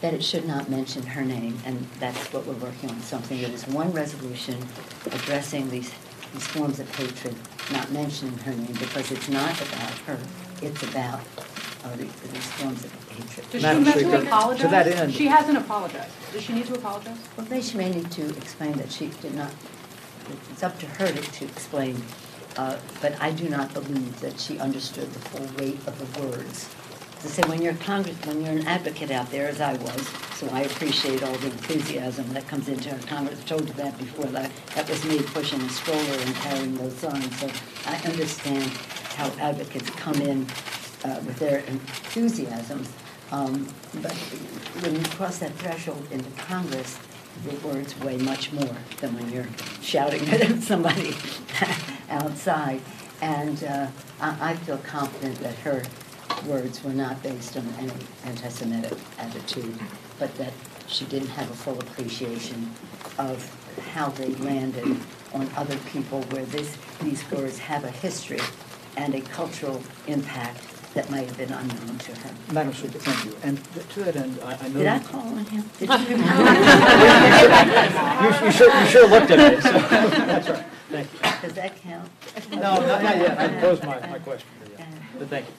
that it should not mention her name, and that's what we're working on, something that is one resolution addressing these forms of hatred, not mentioning her name, because it's not about her, it's about these forms of hatred. Does she need to apologize? To that end. She hasn't apologized. Does she need to apologize? Well, she may need to explain that she did not. It's up to her to explain, but I do not believe that she understood the full weight of the words to say when you're an advocate out there, as I was, so I appreciate all the enthusiasm that comes into our Congress. I told you that before. That was me pushing a stroller and carrying those signs. So I understand how advocates come in with their enthusiasm. But when you cross that threshold into Congress, your words weigh much more than when you're shouting at somebody outside. And I feel confident that her words were not based on any anti-Semitic attitude, but that she didn't have a full appreciation of how they landed on other people, where these words have a history and a cultural impact that might have been unknown to her. Madam Speaker, thank you. And to that end, I know... Did I call on him? Did you sure looked at me, so that's right. Thank you. Does that count? No, not yet. I posed my question to you. But thank you.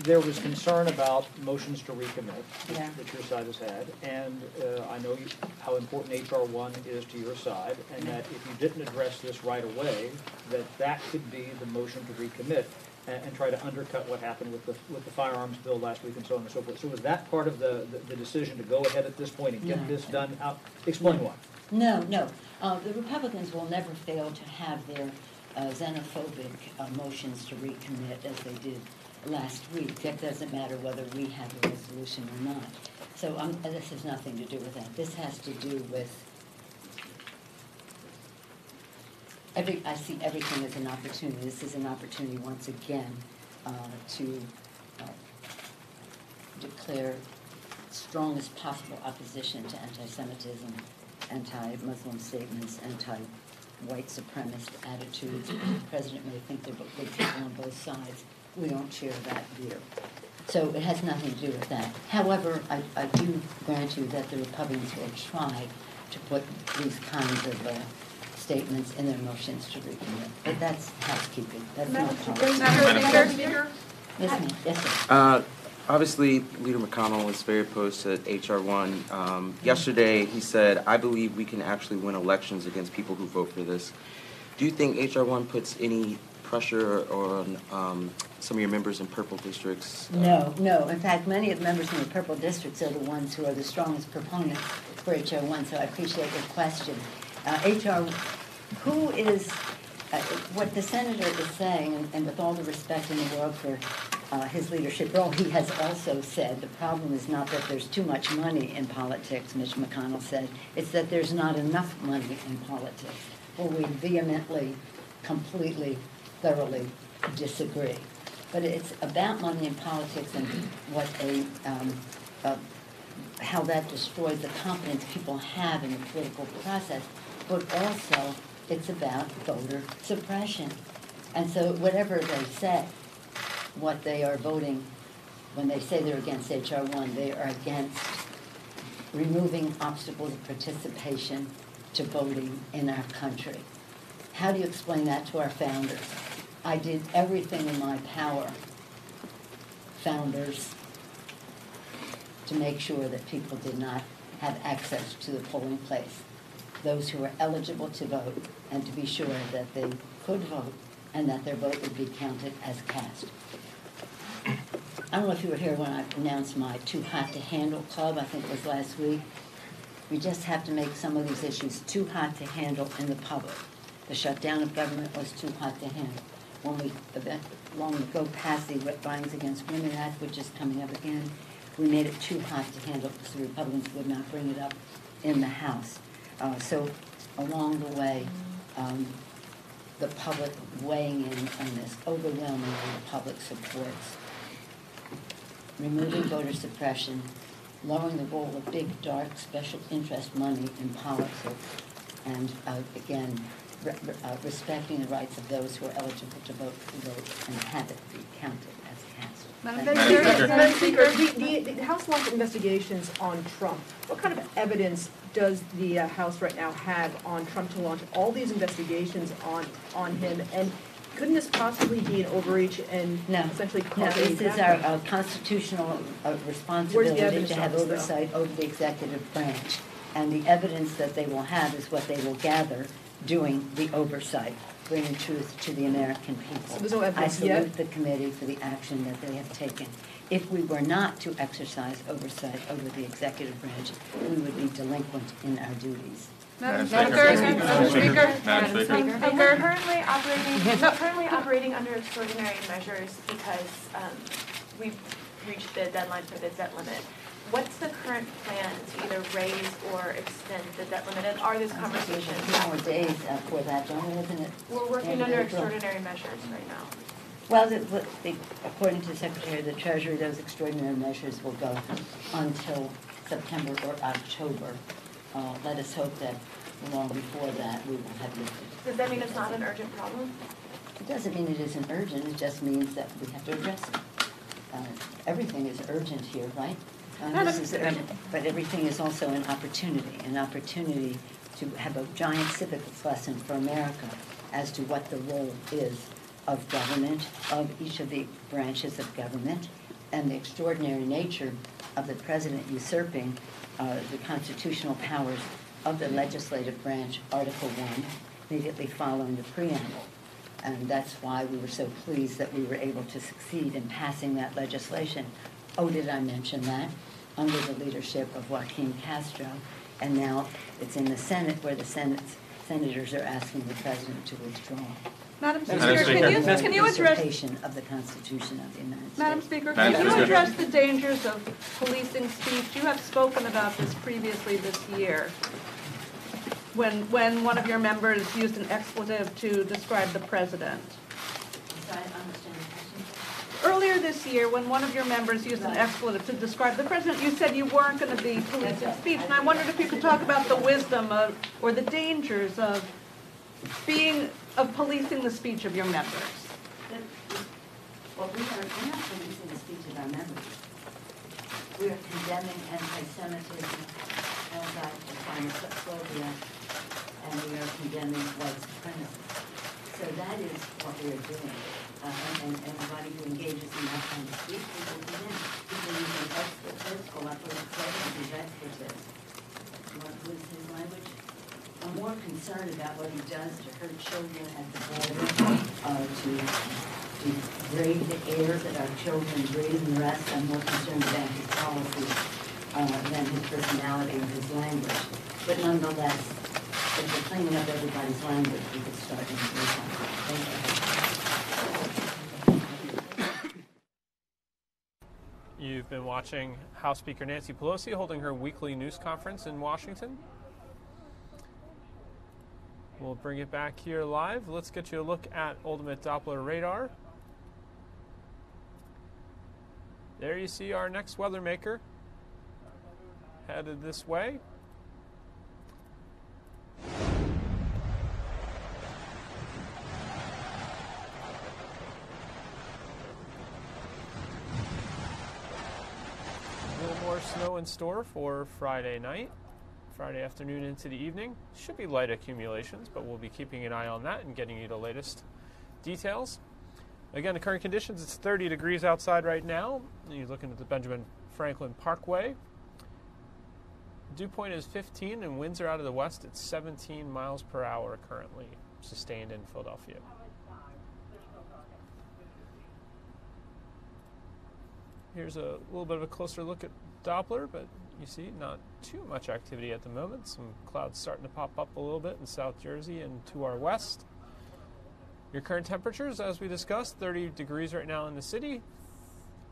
There was concern about motions to recommit that your side has had, and I know how important H.R. 1 is to your side, and that if you didn't address this right away, that could be the motion to recommit and try to undercut what happened with the firearms bill last week and so on and so forth. So was that part of the decision to go ahead at this point and get this done out? Explain why. No. The Republicans will never fail to have their xenophobic motions to recommit as they did last week. That doesn't matter whether we have a resolution or not. So this has nothing to do with that. This has to do with I see everything as an opportunity. This is an opportunity once again to declare strongest possible opposition to anti-Semitism, anti-Muslim statements, anti-white supremacist attitudes. The president may think they're good people on both sides. We don't share that view. So it has nothing to do with that. However, I do grant you that the Republicans will try to put these kinds of statements in their motions to recommit. But that's housekeeping. That's not policy. Madam Speaker? Yes, ma'am. Yes, sir. Obviously, Leader McConnell was very opposed to H.R. 1. Yesterday, he said, "I believe we can actually win elections against people who vote for this." Do you think H.R. 1 puts any pressure on some of your members in purple districts? No. In fact, many of the members in the purple districts are the ones who are the strongest proponents for H.R. 1, so I appreciate your question. H.R. Who is, what the senator is saying, and with all the respect in the world for his leadership role, he has also said the problem is not that there's too much money in politics, Mitch McConnell said, it's that there's not enough money in politics. Well, we vehemently, completely, thoroughly disagree. But it's about money in politics and what how that destroys the confidence people have in the political process. But also, it's about voter suppression. And so whatever they say, what they are voting, when they say they're against H.R. 1, they are against removing obstacles of participation to voting in our country. How do you explain that to our founders? I did everything in my power, founders, to make sure that people did not have access to the polling place. Those who were eligible to vote, and to be sure that they could vote and that their vote would be counted as cast. I don't know if you were here when I announced my Too Hot to Handle Club, I think it was last week. We just have to make some of these issues too hot to handle in the public. The shutdown of government was too hot to handle. When we long ago passed the Violence Against Women Act, which is coming up again, we made it too hot to handle because the Republicans would not bring it up in the House. So along the way, the public weighing in on this, overwhelmingly the public supports removing voter suppression, lowering the role of big, dark, special interest money in politics, and again, respecting the rights of those who are eligible to vote and have it be counted as cast. Madam Speaker, the House launched investigations on Trump. What kind of evidence does the House right now have on Trump to launch all these investigations on him? And couldn't this possibly be an overreach and essentially cause this is our constitutional responsibility to have oversight over the executive branch. And the evidence that they will have is what they will gather doing the oversight, bringing truth to the American people. So there's no evidence I salute the committee for the action that they have taken. If we were not to exercise oversight over the executive branch, we would be delinquent in our duties. Madam Speaker. We're currently operating under extraordinary measures because we've reached the deadline for the debt limit. What's the current plan to either raise or extend the debt limit? And are these conversations? A few more days for that, don't we, isn't it? We're working under extraordinary measures right now. Well, according to the Secretary of the Treasury, those extraordinary measures will go until September or October. Let us hope that long before that we will have lifted. Does that mean it's not an urgent problem? It doesn't mean it isn't urgent. It just means that we have to address it. Everything is urgent here, right? This is urgent, but everything is also an opportunity to have a giant civics lesson for America as to what the role is of government, of each of the branches of government, and the extraordinary nature of the president usurping the constitutional powers of the legislative branch, Article 1, immediately following the preamble. And that's why we were so pleased that we were able to succeed in passing that legislation. Oh, did I mention that? Under the leadership of Joaquin Castro. And now it's in the Senate where the senators are asking the president to withdraw. Madam Speaker, can you address of the Constitution of the United States? Madam Speaker, can you address the dangers of policing speech? You have spoken about this previously this year, when one of your members used an expletive to describe the president. Earlier this year, when one of your members used an expletive to describe the president, you said you weren't going to be policing speech, and I wondered if you could talk about the wisdom of, or the dangers of policing the speech of your members. Well, we're not policing the speech of our members. We are condemning anti-Semitism, anti-Islamophobia, and we are condemning white supremacy. So that is what we are doing. And anybody who engages in that kind of speech, we will condemn. People using expletives, expletives. You want to lose his language? I'm more concerned about what he does to hurt children at the border, to degrade the air that our children breathe and rest. I'm more concerned about his policies than his personality or his language. But nonetheless, if we're cleaning up everybody's language, we could start in the time. Thank you. You've been watching House Speaker Nancy Pelosi holding her weekly news conference in Washington. We'll bring it back here live. Let's get you a look at Ultimate Doppler radar. There you see our next weather maker headed this way. A little more snow in store for Friday night. Friday afternoon into the evening. Should be light accumulations, but we'll be keeping an eye on that and getting you the latest details. Again, the current conditions, it's 30 degrees outside right now. You're looking at the Benjamin Franklin Parkway. Dew point is 15 and winds are out of the west at 17 miles per hour currently, sustained in Philadelphia. Here's a little bit of a closer look at Doppler, but you see not too much activity at the moment. Some clouds starting to pop up a little bit in South Jersey and to our west. Your current temperatures, as we discussed, 30 degrees right now in the city.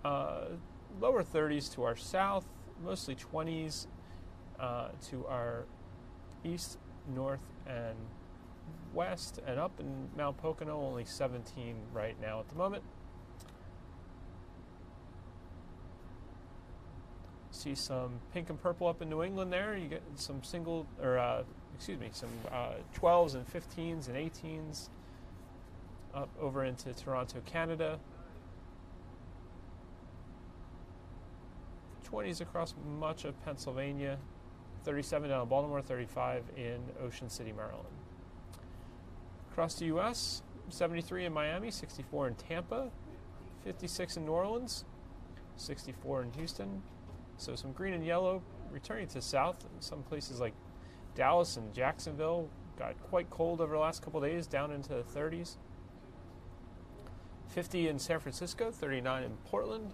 Lower 30s to our south, mostly 20s to our east, north, and west, and up in Mount Pocono, only 17 right now at the moment. See some pink and purple up in New England there. You get some some 12s and 15s and 18s up over into Toronto, Canada. 20s across much of Pennsylvania. 37 down in Baltimore, 35 in Ocean City, Maryland. Across the U.S., 73 in Miami, 64 in Tampa, 56 in New Orleans, 64 in Houston. So some green and yellow returning to south. Some places like Dallas and Jacksonville got quite cold over the last couple of days, down into the 30s. 50 in San Francisco, 39 in Portland,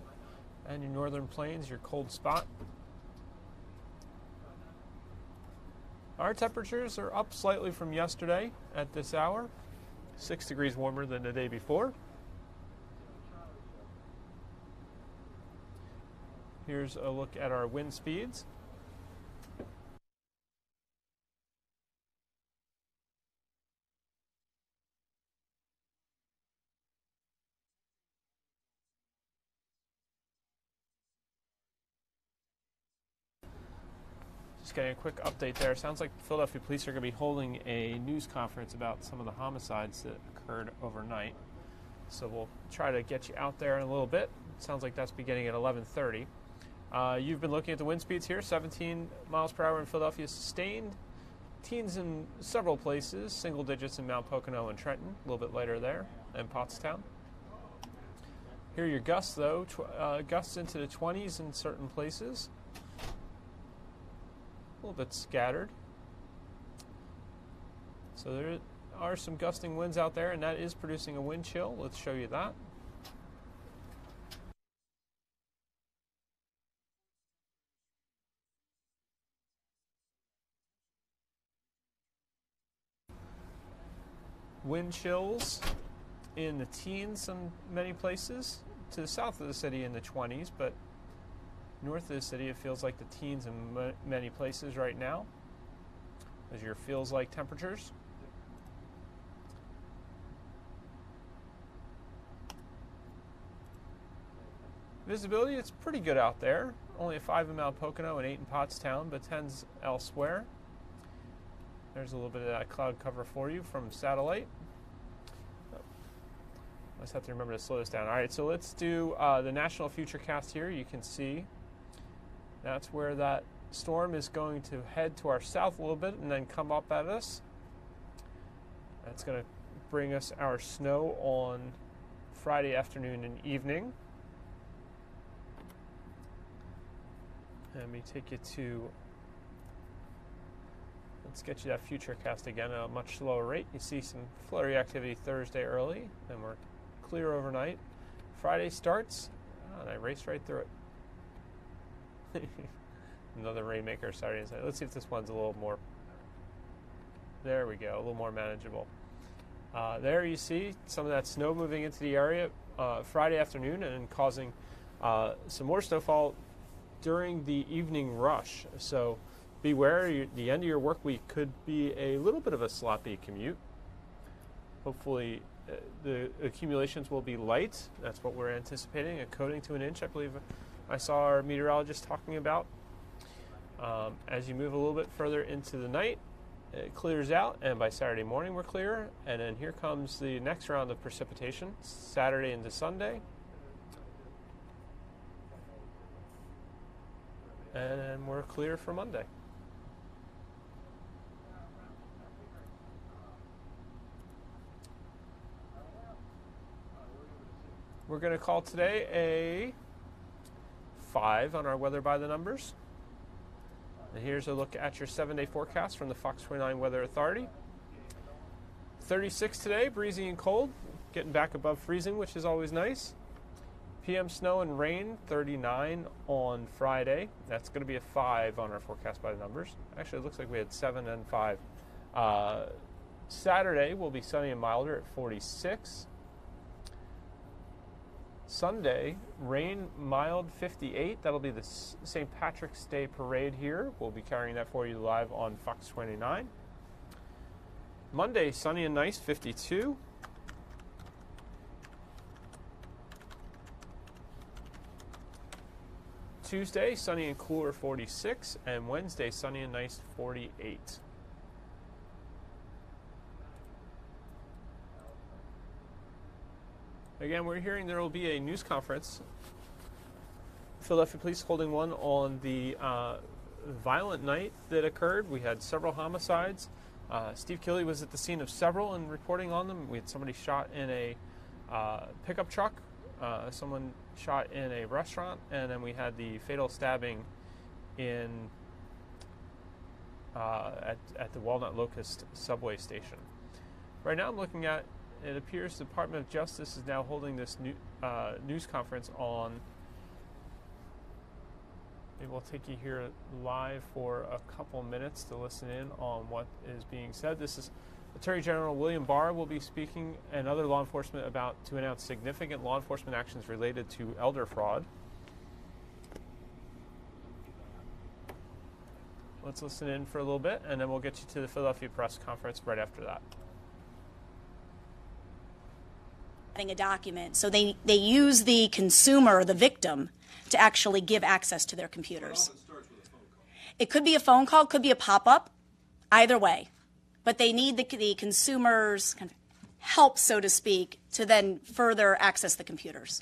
And your northern plains, your cold spot. Our temperatures are up slightly from yesterday at this hour, 6 degrees warmer than the day before. Here's a look at our wind speeds. Just getting a quick update there. Sounds like Philadelphia police are going to be holding a news conference about some of the homicides that occurred overnight. So we'll try to get you out there in a little bit. Sounds like that's beginning at 11:30. You've been looking at the wind speeds here. 17 miles per hour in Philadelphia sustained. Teens in several places. Single digits in Mount Pocono and Trenton. A little bit later there. And Pottstown. Here are your gusts, though. Gusts into the 20s in certain places. A little bit scattered. So there are some gusting winds out there, and that is producing a wind chill. Let's show you that. Wind chills in the teens in many places. To the south of the city in the 20s, but north of the city it feels like the teens in many places right now. Those are your feels like temperatures. Visibility, it's pretty good out there. Only a 5 in Mount Pocono and 8 in Pottstown, but 10's elsewhere. There's a little bit of that cloud cover for you from satellite. I just have to remember to slow this down. All right, so let's do the National Futurecast here. You can see that's where that storm is going to head to our south a little bit and then come up at us. That's going to bring us our snow on Friday afternoon and evening. Let me take you to, let's get you that Futurecast again at a much slower rate. You see some flurry activity Thursday early, and we're clear overnight. Friday starts, and I raced right through it. Another rainmaker Saturday and Sunday. Let's see if this one's a little more, there we go, a little more manageable. There you see some of that snow moving into the area Friday afternoon and causing some more snowfall during the evening rush. So beware, the end of your work week could be a little bit of a sloppy commute. Hopefully the accumulations will be light. That's what we're anticipating, a coating to an inch, I believe I saw our meteorologist talking about. As you move a little bit further into the night, it clears out, and by Saturday morning we're clear. And then here comes the next round of precipitation, Saturday into Sunday. And then we're clear for Monday. We're going to call today a 5 on our weather by the numbers. And here's a look at your 7-day forecast from the Fox 29 Weather Authority. 36 today, breezy and cold, getting back above freezing, which is always nice. PM snow and rain, 39 on Friday. That's going to be a 5 on our forecast by the numbers. Actually, it looks like we had 7 and 5. Saturday will be sunny and milder at 46. Sunday, rain, mild, 58. That'll be the St. Patrick's Day parade here. We'll be carrying that for you live on Fox 29. Monday, sunny and nice, 52. Tuesday, sunny and cooler, 46. And Wednesday, sunny and nice, 48. Again, we're hearing there will be a news conference. Philadelphia Police holding one on the violent night that occurred. We had several homicides. Steve Killey was at the scene of several and reporting on them. We had somebody shot in a pickup truck, someone shot in a restaurant, and then we had the fatal stabbing in at the Walnut Locust subway station. Right now I'm looking at, it appears the Department of Justice is now holding this news conference on Maybe we'll take you here live for a couple minutes to listen in on what is being said. This is Attorney General William Barr will be speaking and other law enforcement about to announce significant law enforcement actions related to elder fraud. Let's listen in for a little bit, and then we'll get you to the Philadelphia press conference right after that. A document, so they use the consumer, the victim, to actually give access to their computers. It could be a phone call, could be a pop-up, either way. But they need the consumer's kind of help, so to speak, to then further access the computers.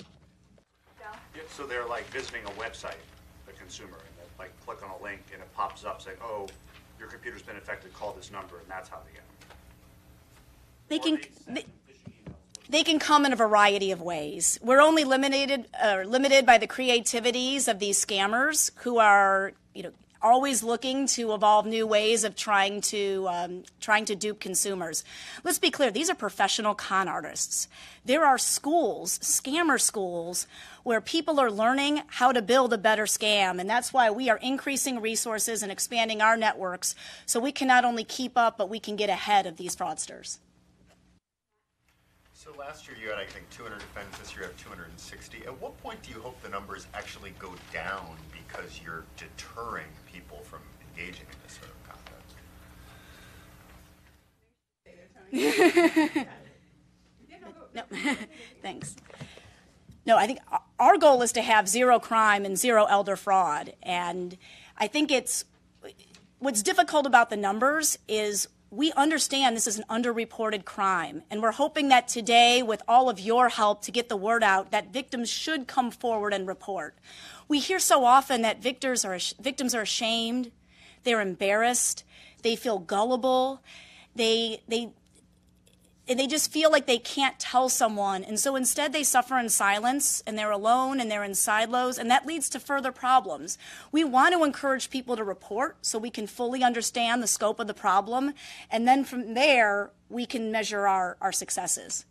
Yeah, so they're like visiting a website, the consumer, and they like click on a link and it pops up saying, "Oh, your computer's been affected. Call this number," and that's how they get them. They can come in a variety of ways. We're only limited by the creativities of these scammers who are, always looking to evolve new ways of trying to dupe consumers. Let's be clear, these are professional con artists. There are schools, scammer schools, where people are learning how to build a better scam, and that's why we are increasing resources and expanding our networks so we can not only keep up, but we can get ahead of these fraudsters. So last year you had, I think, 200 defendants. This year you have 260. At what point do you hope the numbers actually go down because you're deterring people from engaging in this sort of conduct? No, thanks. No, I think our goal is to have zero crime and zero elder fraud. And I think what's difficult about the numbers is we understand this is an underreported crime, and we're hoping that today, with all of your help to get the word out, that victims should come forward and report. We hear so often that victims are ashamed, they're embarrassed, they feel gullible, they just feel like they can't tell someone, and so instead they suffer in silence, and they're alone, and they're in silos, and that leads to further problems. We want to encourage people to report so we can fully understand the scope of the problem, and then from there, we can measure our successes.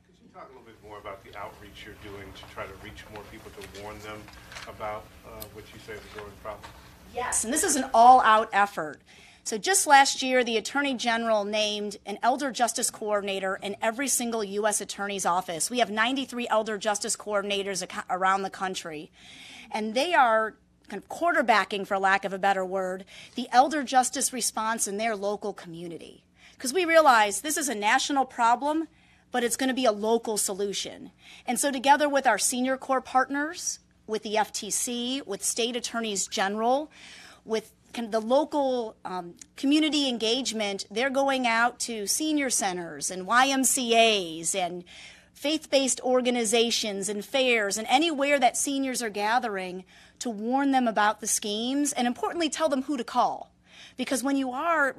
Could you talk a little bit more about the outreach you're doing to try to reach more people, to warn them about what you say is a growing problem? Yes, and this is an all-out effort. So just last year, the Attorney General named an Elder Justice Coordinator in every single U.S. Attorney's office. We have 93 Elder Justice Coordinators around the country. And they are kind of quarterbacking, for lack of a better word, the elder justice response in their local community. Because we realize this is a national problem, but it's going to be a local solution. And so together with our senior court partners, with the FTC, with state attorneys general, with kind of the local community engagement, they're going out to senior centers and YMCAs and faith-based organizations and fairs and anywhere that seniors are gathering to warn them about the schemes and, importantly, tell them who to call. Because when you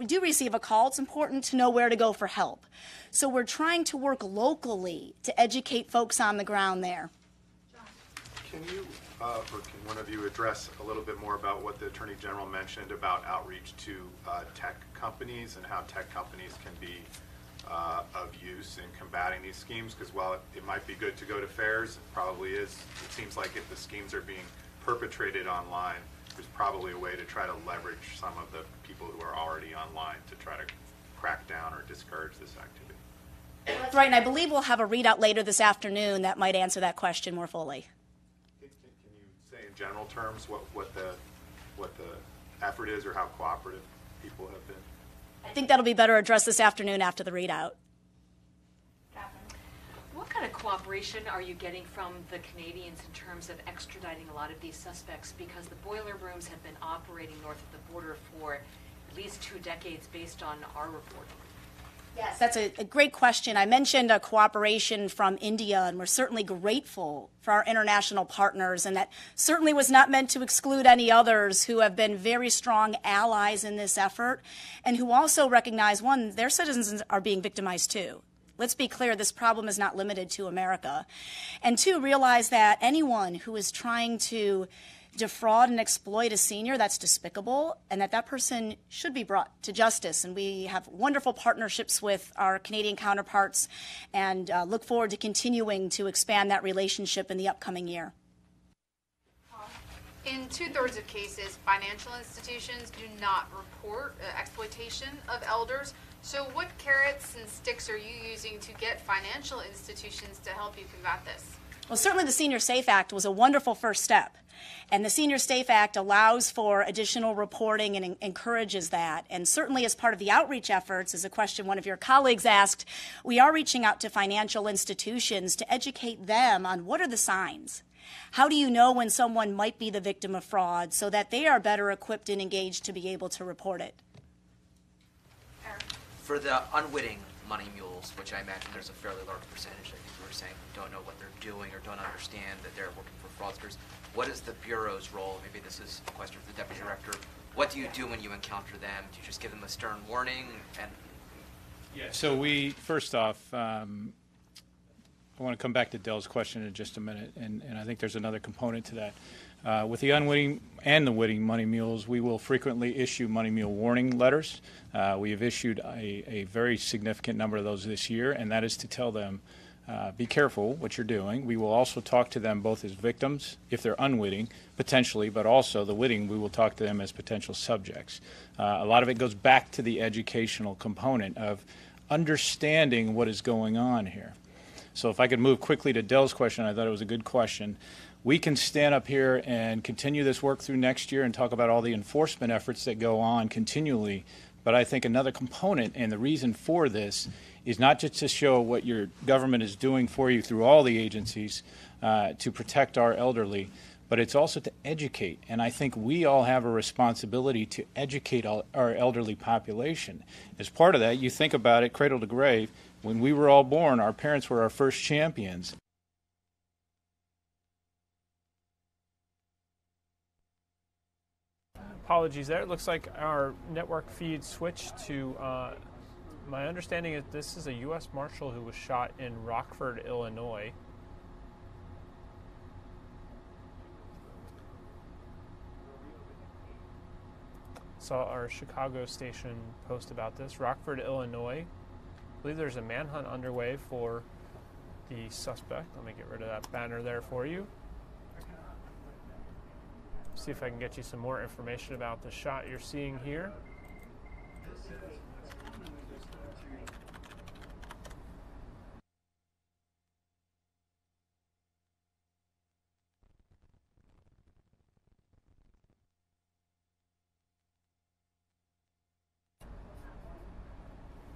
do receive a call, it's important to know where to go for help. So we're trying to work locally to educate folks on the ground there. Can you or can one of you address a little bit more about what the Attorney General mentioned about outreach to tech companies and how tech companies can be of use in combating these schemes? Because while it might be good to go to fairs, it probably is. It seems like if the schemes are being perpetrated online, there's probably a way to try to leverage some of the people who are already online to try to crack down or discourage this activity. That's right, and I believe we'll have a readout later this afternoon that might answer that question more fully. In general terms, what the effort is or how cooperative people have been? I think that'll be better addressed this afternoon after the readout. What kind of cooperation are you getting from the Canadians in terms of extraditing a lot of these suspects? Because the boiler rooms have been operating north of the border for at least 2 decades based on our reporting. Yes, that's a great question. I mentioned a cooperation from India, and we're certainly grateful for our international partners, and that certainly was not meant to exclude any others who have been very strong allies in this effort, and who also recognize, one, their citizens are being victimized too. Let's be clear, this problem is not limited to America. And two, realize that anyone who is trying to defraud and exploit a senior, that's despicable, and that person should be brought to justice. And we have wonderful partnerships with our Canadian counterparts and look forward to continuing to expand that relationship in the upcoming year. In 2/3 of cases, financial institutions do not report exploitation of elders. So what carrots and sticks are you using to get financial institutions to help you combat this? Well, certainly the Senior SAFE Act was a wonderful first step. And the Senior SAFE Act allows for additional reporting and encourages that. And certainly as part of the outreach efforts, as a question one of your colleagues asked, we are reaching out to financial institutions to educate them on what are the signs. How do you know when someone might be the victim of fraud so that they are better equipped and engaged to be able to report it? For the unwitting money mules, which I imagine there's a fairly large percentage, I think you were saying, who don't know what they're doing or don't understand that they're working for fraudsters, what is the Bureau's role? Maybe this is a question for the Deputy Director. What do you do when you encounter them? Do you just give them a stern warning? And So we, first off, I want to come back to Dell's question in just a minute, and I think there's another component to that. With the unwitting and the witting money mules, we will frequently issue money mule warning letters. We have issued a very significant number of those this year, and that is to tell them, be careful what you're doing. We will also talk to them both as victims, if they're unwitting, potentially, but also the witting, we will talk to them as potential subjects. A lot of it goes back to the educational component of understanding what is going on here. So if I could move quickly to Dell's question, I thought it was a good question. We can stand up here and continue this work through next year and talk about all the enforcement efforts that go on continually. But I think another component and the reason for this is not just to show what your government is doing for you through all the agencies to protect our elderly, but it's also to educate. And I think we all have a responsibility to educate our elderly population. As part of that, you think about it, cradle to grave, when we were all born, our parents were our first champions. Apologies there. It looks like our network feed switched to, my understanding is this is a U.S. Marshal who was shot in Rockford, Illinois. Saw our Chicago station post about this. Rockford, Illinois. I believe there's a manhunt underway for the suspect. Let me get rid of that banner there for you. See if I can get you some more information about the shot you're seeing here.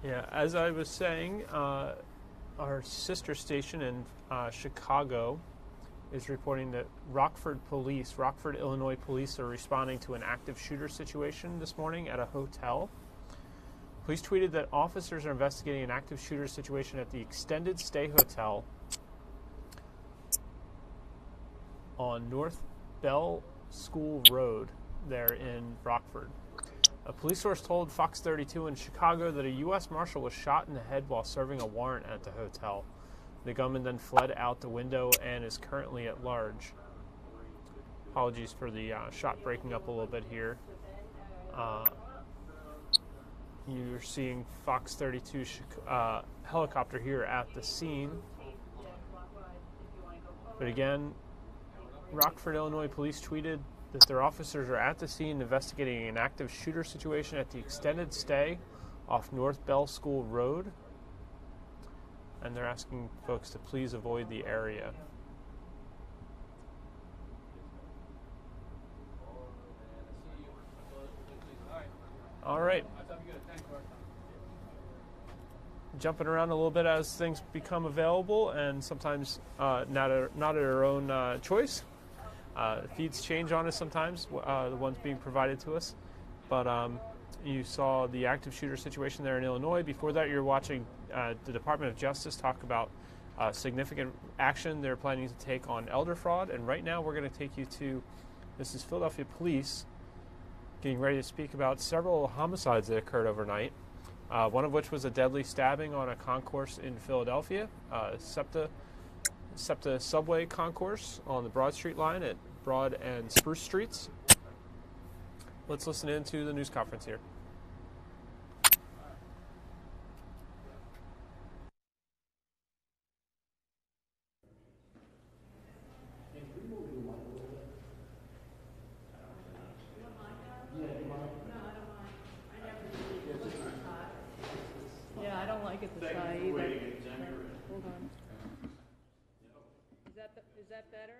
Yeah, as I was saying, our sister station in Chicago is reporting that Rockford, Illinois police are responding to an active shooter situation this morning at a hotel. Police tweeted that officers are investigating an active shooter situation at the Extended Stay Hotel on North Bell School Road there in Rockford. A police source told Fox 32 in Chicago that a U.S. Marshal was shot in the head while serving a warrant at the hotel. The gunman then fled out the window and is currently at large. Apologies for the shot breaking up a little bit here. You're seeing Fox 32 helicopter here at the scene. But again, Rockford, Illinois police tweeted that their officers are at the scene investigating an active shooter situation at the Extended Stay off North Bell School Road. And they're asking folks to please avoid the area. All right. Jumping around a little bit as things become available, and sometimes not at our own choice. Feeds change on us sometimes, the ones being provided to us. But you saw the active shooter situation there in Illinois. Before that, you're watching the Department of Justice talk about significant action they're planning to take on elder fraud. And right now we're going to take you to, this is Philadelphia Police getting ready to speak about several homicides that occurred overnight. One of which was a deadly stabbing on a concourse in Philadelphia, SEPTA subway concourse on the Broad Street line at Broad and Spruce Streets. Let's listen in to the news conference here. take this Thank guy you for either. waiting, Examiner. Hold on. Is that better?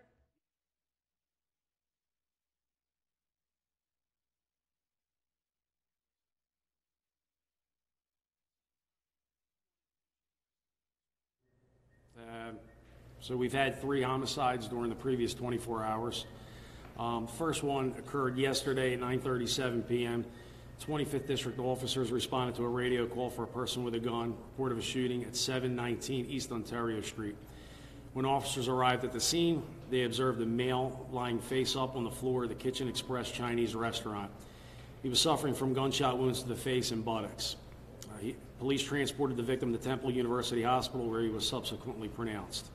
So we've had 3 homicides during the previous 24 hours. First one occurred yesterday at 9:37 p.m. 25th District officers responded to a radio call for a person with a gun, report of a shooting at 719 East Ontario Street. When officers arrived at the scene, they observed a male lying face up on the floor of the Kitchen Express Chinese restaurant. He was suffering from gunshot wounds to the face and buttocks. Police transported the victim to Temple University Hospital, where he was subsequently pronounced.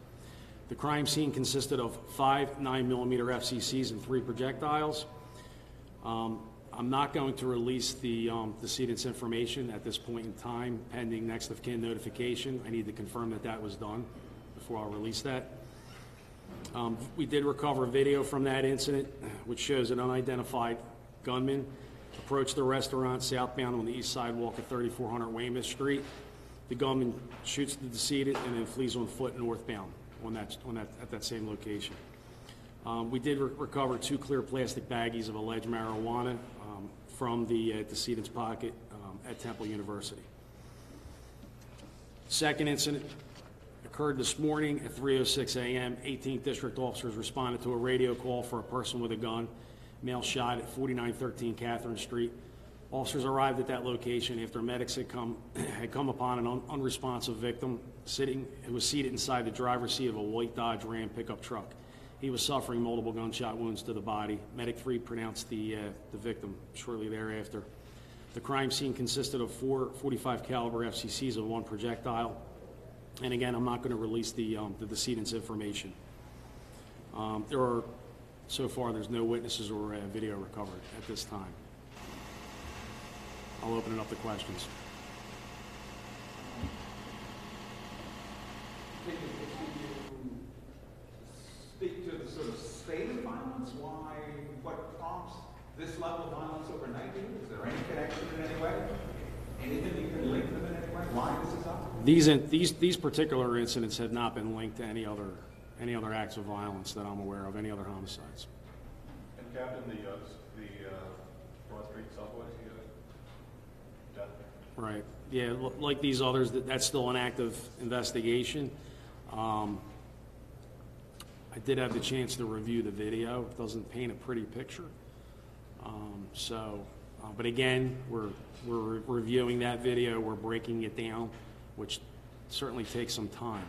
The crime scene consisted of 5 9mm FCCs and 3 projectiles. I'm not going to release the decedent's information at this point in time, pending next of kin notification. I need to confirm that that was done before I'll release that. We did recover video from that incident, which shows an unidentified gunman approached the restaurant southbound on the east sidewalk of 3400 Weymouth Street. The gunman shoots the decedent and then flees on foot northbound at that same location. We did recover 2 clear plastic baggies of alleged marijuana from the decedent's pocket at Temple University. Second incident occurred this morning at 3:06 a.m. 18th District officers responded to a radio call for a person with a gun, male shot at 4913 Catherine Street. Officers arrived at that location after medics had come upon an unresponsive victim who was seated inside the driver's seat of a white Dodge Ram pickup truck. He was suffering multiple gunshot wounds to the body. Medic 3 pronounced the victim shortly thereafter. The crime scene consisted of 4 .45 caliber FCCs and 1 projectile. And again, I'm not going to release the decedent's information. So far, there's no witnesses or video recovered at this time. I'll open it up to questions. Can you speak to the sort of state of violence? What prompts this level of violence over 90 years? Is there any connection in any way? Anything you can link them in any way? Why this is up? These particular incidents have not been linked to any other acts of violence that I'm aware of, any other homicides. And Captain, the Broad Street subway death? Right. Yeah, like these others, that's still an active investigation. I did have the chance to review the video. It doesn't paint a pretty picture. But again, we're reviewing that video. We're breaking it down, which certainly takes some time.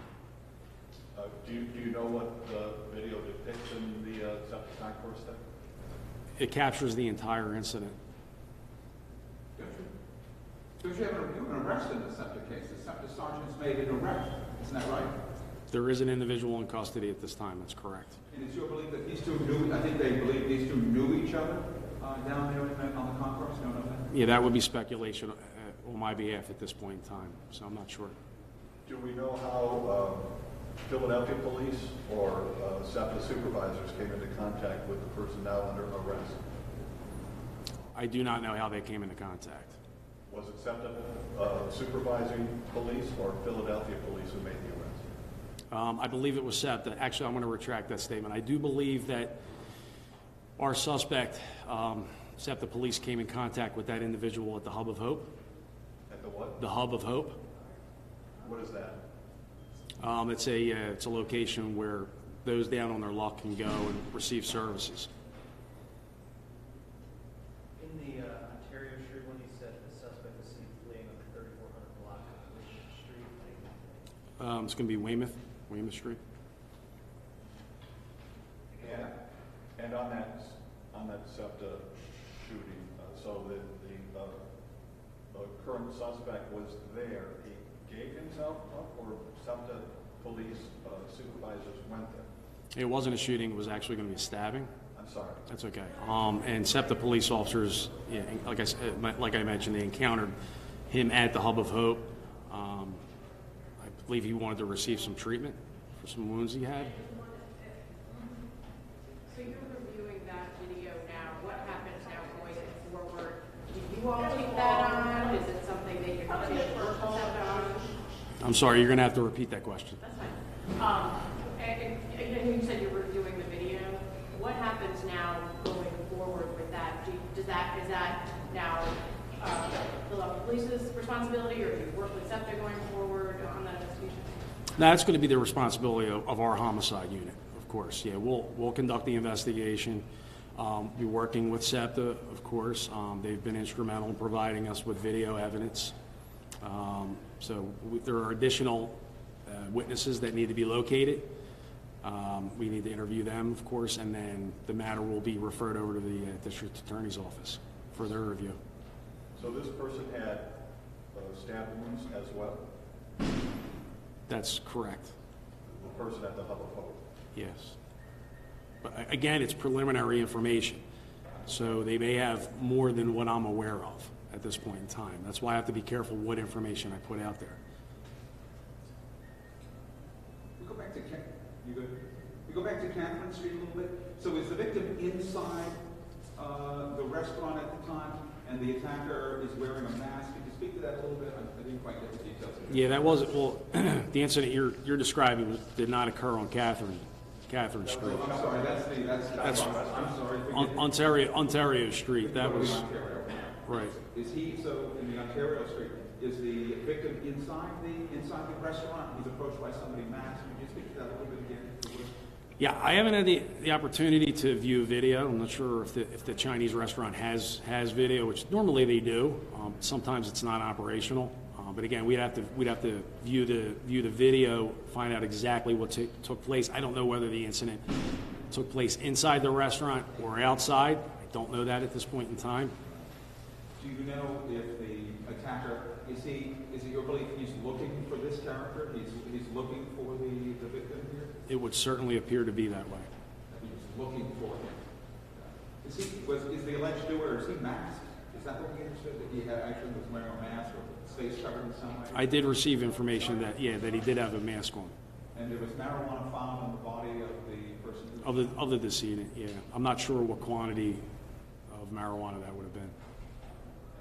Do you know what the video depicts in the SEPTA time course there? It captures the entire incident. Because you have an arrest in the SEPTA case. The SEPTA sergeant's made an arrest. Isn't that right? There is an individual in custody at this time. That's correct. And it's your belief that these two knew, I think they believe these two knew each other down there on the concourse? No, that? Yeah, that would be speculation on my behalf at this point in time, so I'm not sure. Do we know how Philadelphia police or SEPTA supervisors came into contact with the person now under arrest? I do not know how they came into contact. Was it SEPTA supervising police or Philadelphia police who made the arrest? I believe it was SEPTA. Actually, I'm going to retract that statement. I do believe that our suspect, SEPTA police, came in contact with that individual at the Hub of Hope. At the what? The Hub of Hope. What is that? It's a location where those down on their luck can go and receive services. In the Ontario Street, when you said the suspect was seen fleeing on the 3400 block, which street? It's going to be Weymouth Street. Yeah. And on that SEPTA shooting, so the current suspect was there. He gave himself up, or SEPTA police supervisors went there? It wasn't a shooting. It was actually going to be a stabbing. I'm sorry. That's okay. And SEPTA police officers, yeah, like I mentioned, they encountered him at the Hub of Hope. I believe he wanted to receive some treatment for some wounds he had. So you're reviewing that video now. What happens now going forward? Do you all take that on? Is it something that you're going to take personal on? I'm sorry, you're going to have to repeat that question. That's fine. And you said you're reviewing the video. What happens now going forward with that? Is that now the local police's responsibility, or do you work with SEPTA going forward on that investigation? That's going to be the responsibility of our homicide unit, of course. Yeah, we'll conduct the investigation. Be working with SEPTA, of course. They've been instrumental in providing us with video evidence. So there are additional witnesses that need to be located. We need to interview them, of course, and then the matter will be referred over to the district attorney's office for their review. So this person had stab wounds as well? That's correct. The person at the hub of hope? Yes. But again, it's preliminary information. So they may have more than what I'm aware of at this point in time. That's why I have to be careful what information I put out there. We go back to We go back to Catherine Street a little bit. So is the victim inside the restaurant at the time, and the attacker is wearing a mask? Could you speak to that a little bit? I didn't quite get the details. Yeah, that wasn't, well, the incident you're describing did not occur on Catherine Street. I'm sorry, that's I'm sorry. Ontario Street. That was right. Is he, so in the Ontario Street, is the victim inside the restaurant? He's approached by somebody masked. Could you speak to that a little bit again? Yeah, I haven't had the opportunity to view video. I'm not sure if the Chinese restaurant has video, which normally they do. Sometimes it's not operational. But again, we'd have to view the video, find out exactly what took place. I don't know whether the incident took place inside the restaurant or outside. I don't know that at this point in time. Do you know if the attacker is it your belief he's looking for this character? He's looking for the victim here? It would certainly appear to be that way. He's looking for him. Is the alleged doer, is he masked? Is that what we understood? That he actually was wearing a mask or face covered in some way? I did receive information that he did have a mask on. And there was marijuana found on the body of the person? Of the decedent, yeah. I'm not sure what quantity of marijuana that would have been.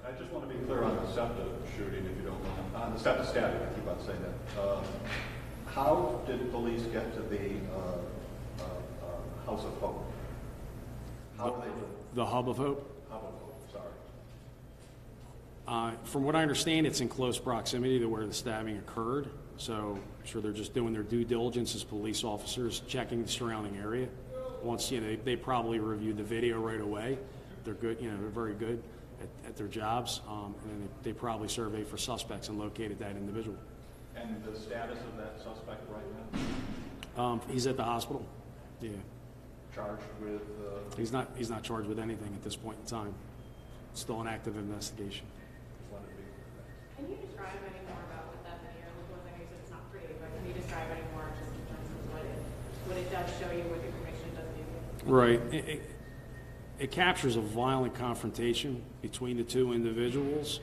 I just want to be clear on the SEPTA shooting, if you don't mind. On the SEPTA stabbing, I keep on saying that. How did police get to the House of Hope? How did they do it? The Hub of Hope? Hub of Hope, sorry. From what I understand, it's in close proximity to where the stabbing occurred. So I'm sure they're just doing their due diligence as police officers, checking the surrounding area. Once they probably reviewed the video right away. They're good, they're very good at their jobs, and then they probably surveyed for suspects and located that individual. And the status of that suspect right now? He's at the hospital. Yeah. Charged with? He's not charged with anything at this point in time. It's still an active investigation. Can you describe any more about what that video was? I know you said it's not pretty, but can you describe any more just in terms of what it does show you, what information it does give you? Right. It captures a violent confrontation between the two individuals.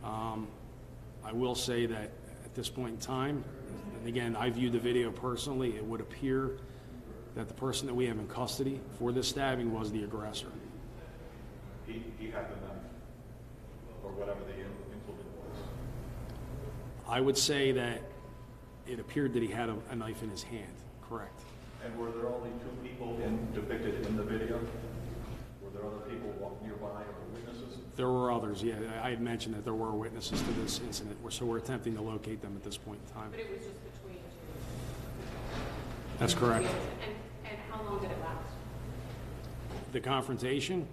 I will say that at this point in time, and again, I viewed the video personally, it would appear that the person that we have in custody for this stabbing was the aggressor. He had the knife, or whatever the implement was. I would say that it appeared that he had a knife in his hand, correct. And were there only two people depicted in the video? Were there other people nearby or witnesses? There were others, yeah. I had mentioned that there were witnesses to this incident, so we're attempting to locate them at this point in time. But it was just between two. That's correct. And how long did it last? The confrontation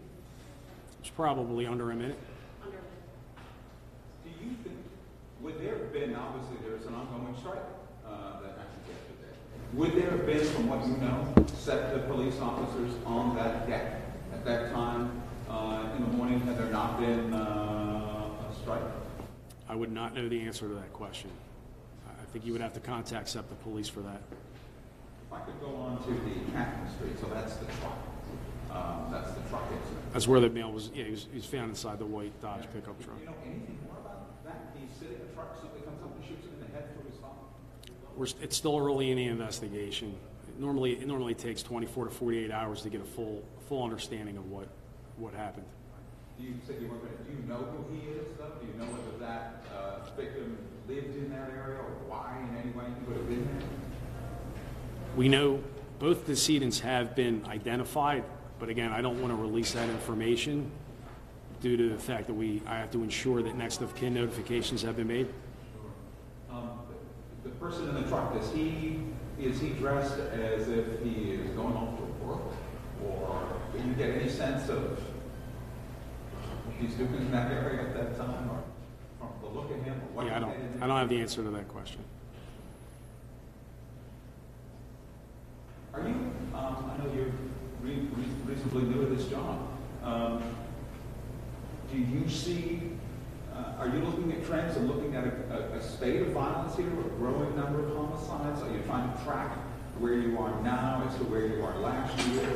was probably under a minute. Under a minute. Do you think, would there have been, obviously there's an ongoing strike that happened yesterday. Would there have been, from what you know, SEPTA police officers on that deck at that time in the morning? Had there not been a strike? I would not know the answer to that question. I think you would have to contact SEPTA police for that. If I could go on to the Catherine Street, so that's the truck. That's the truck incident. That's where the male was, he was found inside the white Dodge pickup truck. Do you know anything more about that? He's sitting in a truck, somebody comes up and shoots him in the head through his phone? It's still early in the investigation. It normally takes 24 to 48 hours to get a full understanding of what happened. You said you weren't going to. Do you know who he is, though? Do you know whether that victim lived in that area, or why in any way he would have been there? We know both decedents have been identified, but again, I don't want to release that information due to the fact that I have to ensure that next of kin notifications have been made. The person in the truck, is he dressed as if he is going off to work, or do you get any sense of what he's doing in that area at that time, or from the look of him? Or what Yeah, I don't have the answer to that question. Are you? I know you're reasonably new to this job. Do you see? Are you looking at trends and looking at a spate of violence here, a growing number of homicides? Are you trying to track where you are now as to where you are last year,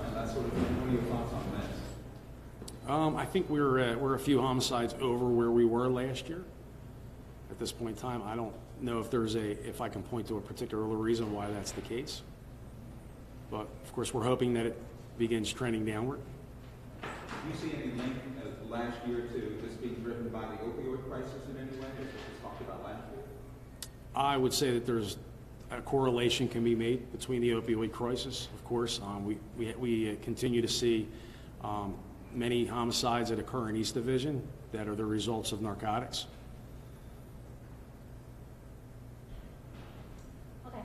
and that sort of thing? What are your thoughts on this? I think we're a few homicides over where we were last year. At this point in time, I don't know if I can point to a particular reason why that's the case. But of course, we're hoping that it begins trending downward. Do you see any link last year to this being driven by the opioid crisis in any way, as was talked about last year? I would say that there's a correlation can be made between the opioid crisis. Of course, we continue to see many homicides that occur in East Division that are the results of narcotics. Okay.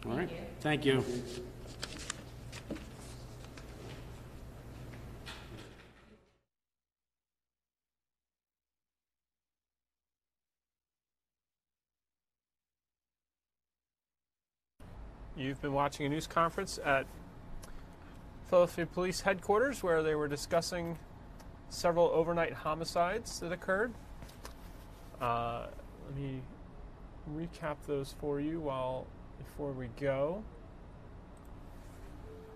All right. Thank you. You've been watching a news conference at Philadelphia Police Headquarters where they were discussing several overnight homicides that occurred. Let me recap those for you before we go.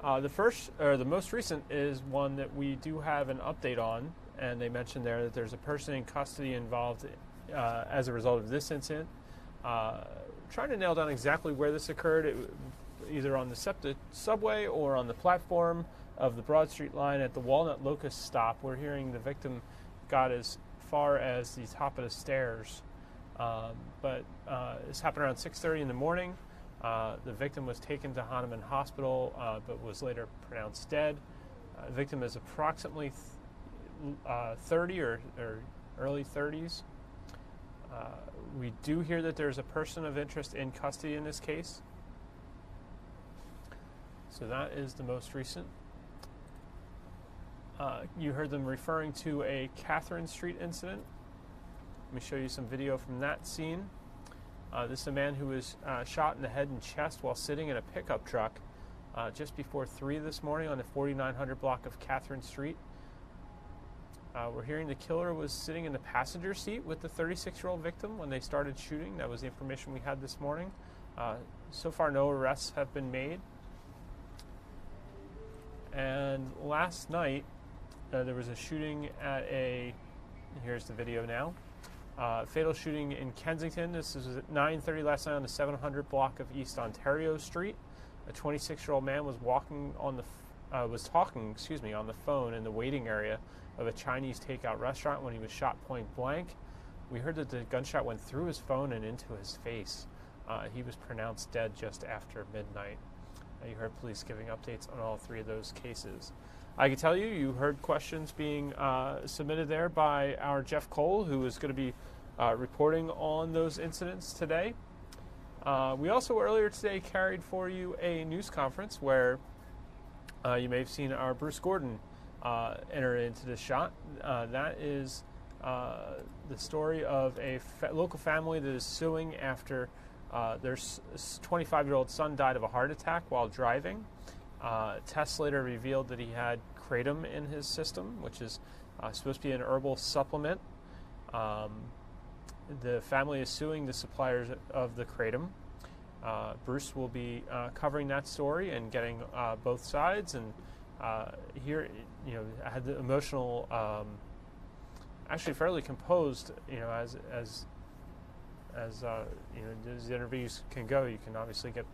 The most recent is one that we do have an update on, and they mentioned there that there's a person in custody involved as a result of this incident. Trying to nail down exactly where this occurred, either on the SEPTA subway or on the platform of the Broad Street line at the Walnut Locust stop. We're hearing the victim got as far as the top of the stairs. But this happened around 6:30 in the morning. The victim was taken to Hahnemann Hospital, but was later pronounced dead. The victim is approximately 30 or early 30s. We do hear that there's a person of interest in custody in this case. So that is the most recent. You heard them referring to a Catherine Street incident. Let me show you some video from that scene. This is a man who was shot in the head and chest while sitting in a pickup truck just before 3 this morning on the 4900 block of Catherine Street. We're hearing the killer was sitting in the passenger seat with the 36-year-old victim when they started shooting. That was the information we had this morning. So far, no arrests have been made. And last night, there was a shooting at here's the video now, fatal shooting in Kensington. This is at 9:30 last night on the 700 block of East Ontario Street. A 26-year-old man was talking on the phone in the waiting area of a Chinese takeout restaurant when he was shot point blank. We heard that the gunshot went through his phone and into his face. He was pronounced dead just after midnight. You heard police giving updates on all three of those cases. I can tell you heard questions being submitted there by our Jeff Cole, who is going to be reporting on those incidents today. We also earlier today carried for you a news conference where you may have seen our Bruce Gordon enter into this shot. That is the story of a local family that is suing after their 25-year-old son died of a heart attack while driving. Tests later revealed that he had Kratom in his system, which is supposed to be an herbal supplement. The family is suing the suppliers of the Kratom. Bruce will be covering that story and getting both sides. And here, I had the emotional, actually fairly composed, as the interviews can go. You can obviously get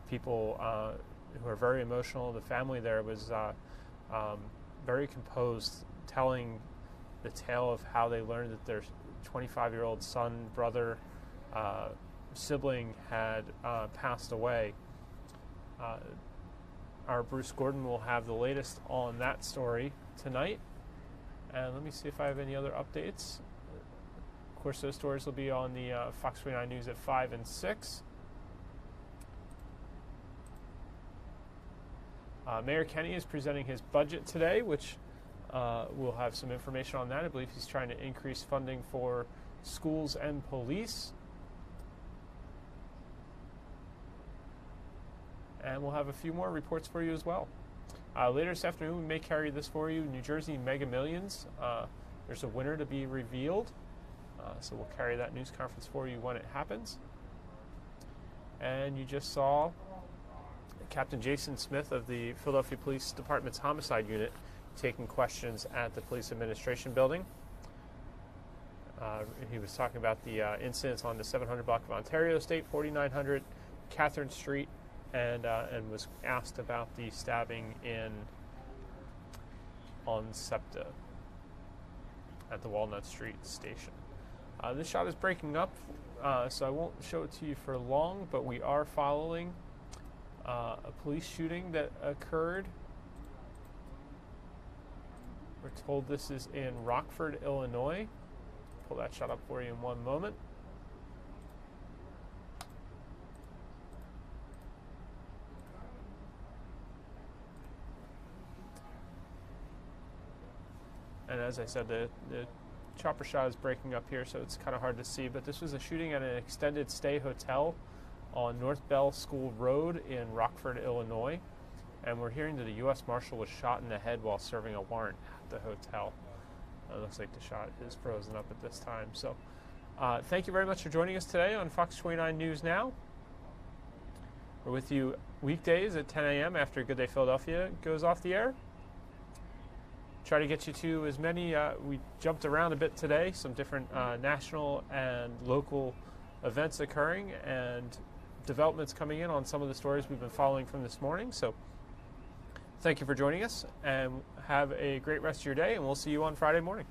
people who are very emotional. The family there was very composed, telling the tale of how they learned that their 25-year-old son, brother, sibling had passed away. Our Bruce Gordon will have the latest on that story tonight. And let me see if I have any other updates. Of course, those stories will be on the Fox 29 News at 5 and 6. Mayor Kenney is presenting his budget today, which we'll have some information on that. I believe he's trying to increase funding for schools and police. And we'll have a few more reports for you as well. Later this afternoon, we may carry this for you. New Jersey Mega Millions. There's a winner to be revealed. So we'll carry that news conference for you when it happens. And you just saw Captain Jason Smith of the Philadelphia Police Department's Homicide Unit taking questions at the Police Administration Building. He was talking about the incidents on the 700 block of Ontario State, 4900 Catherine Street, and was asked about the stabbing on SEPTA at the Walnut Street station. This shot is breaking up, so I won't show it to you for long, but we are following a police shooting that occurred. We're told this is in Rockford, Illinois. Pull that shot up for you in one moment. And as I said, the chopper shot is breaking up here, so it's kind of hard to see. But this was a shooting at an extended stay hotel on North Bell School Road in Rockford, Illinois. And we're hearing that a U.S. Marshal was shot in the head while serving a warrant at the hotel. It looks like the shot is frozen up at this time. So thank you very much for joining us today on Fox 29 News Now. We're with you weekdays at 10 a.m. after Good Day Philadelphia goes off the air. Try to get you to as many, we jumped around a bit today, some different national and local events occurring and developments coming in on some of the stories we've been following from this morning. So thank you for joining us, and have a great rest of your day, and we'll see you on Friday morning.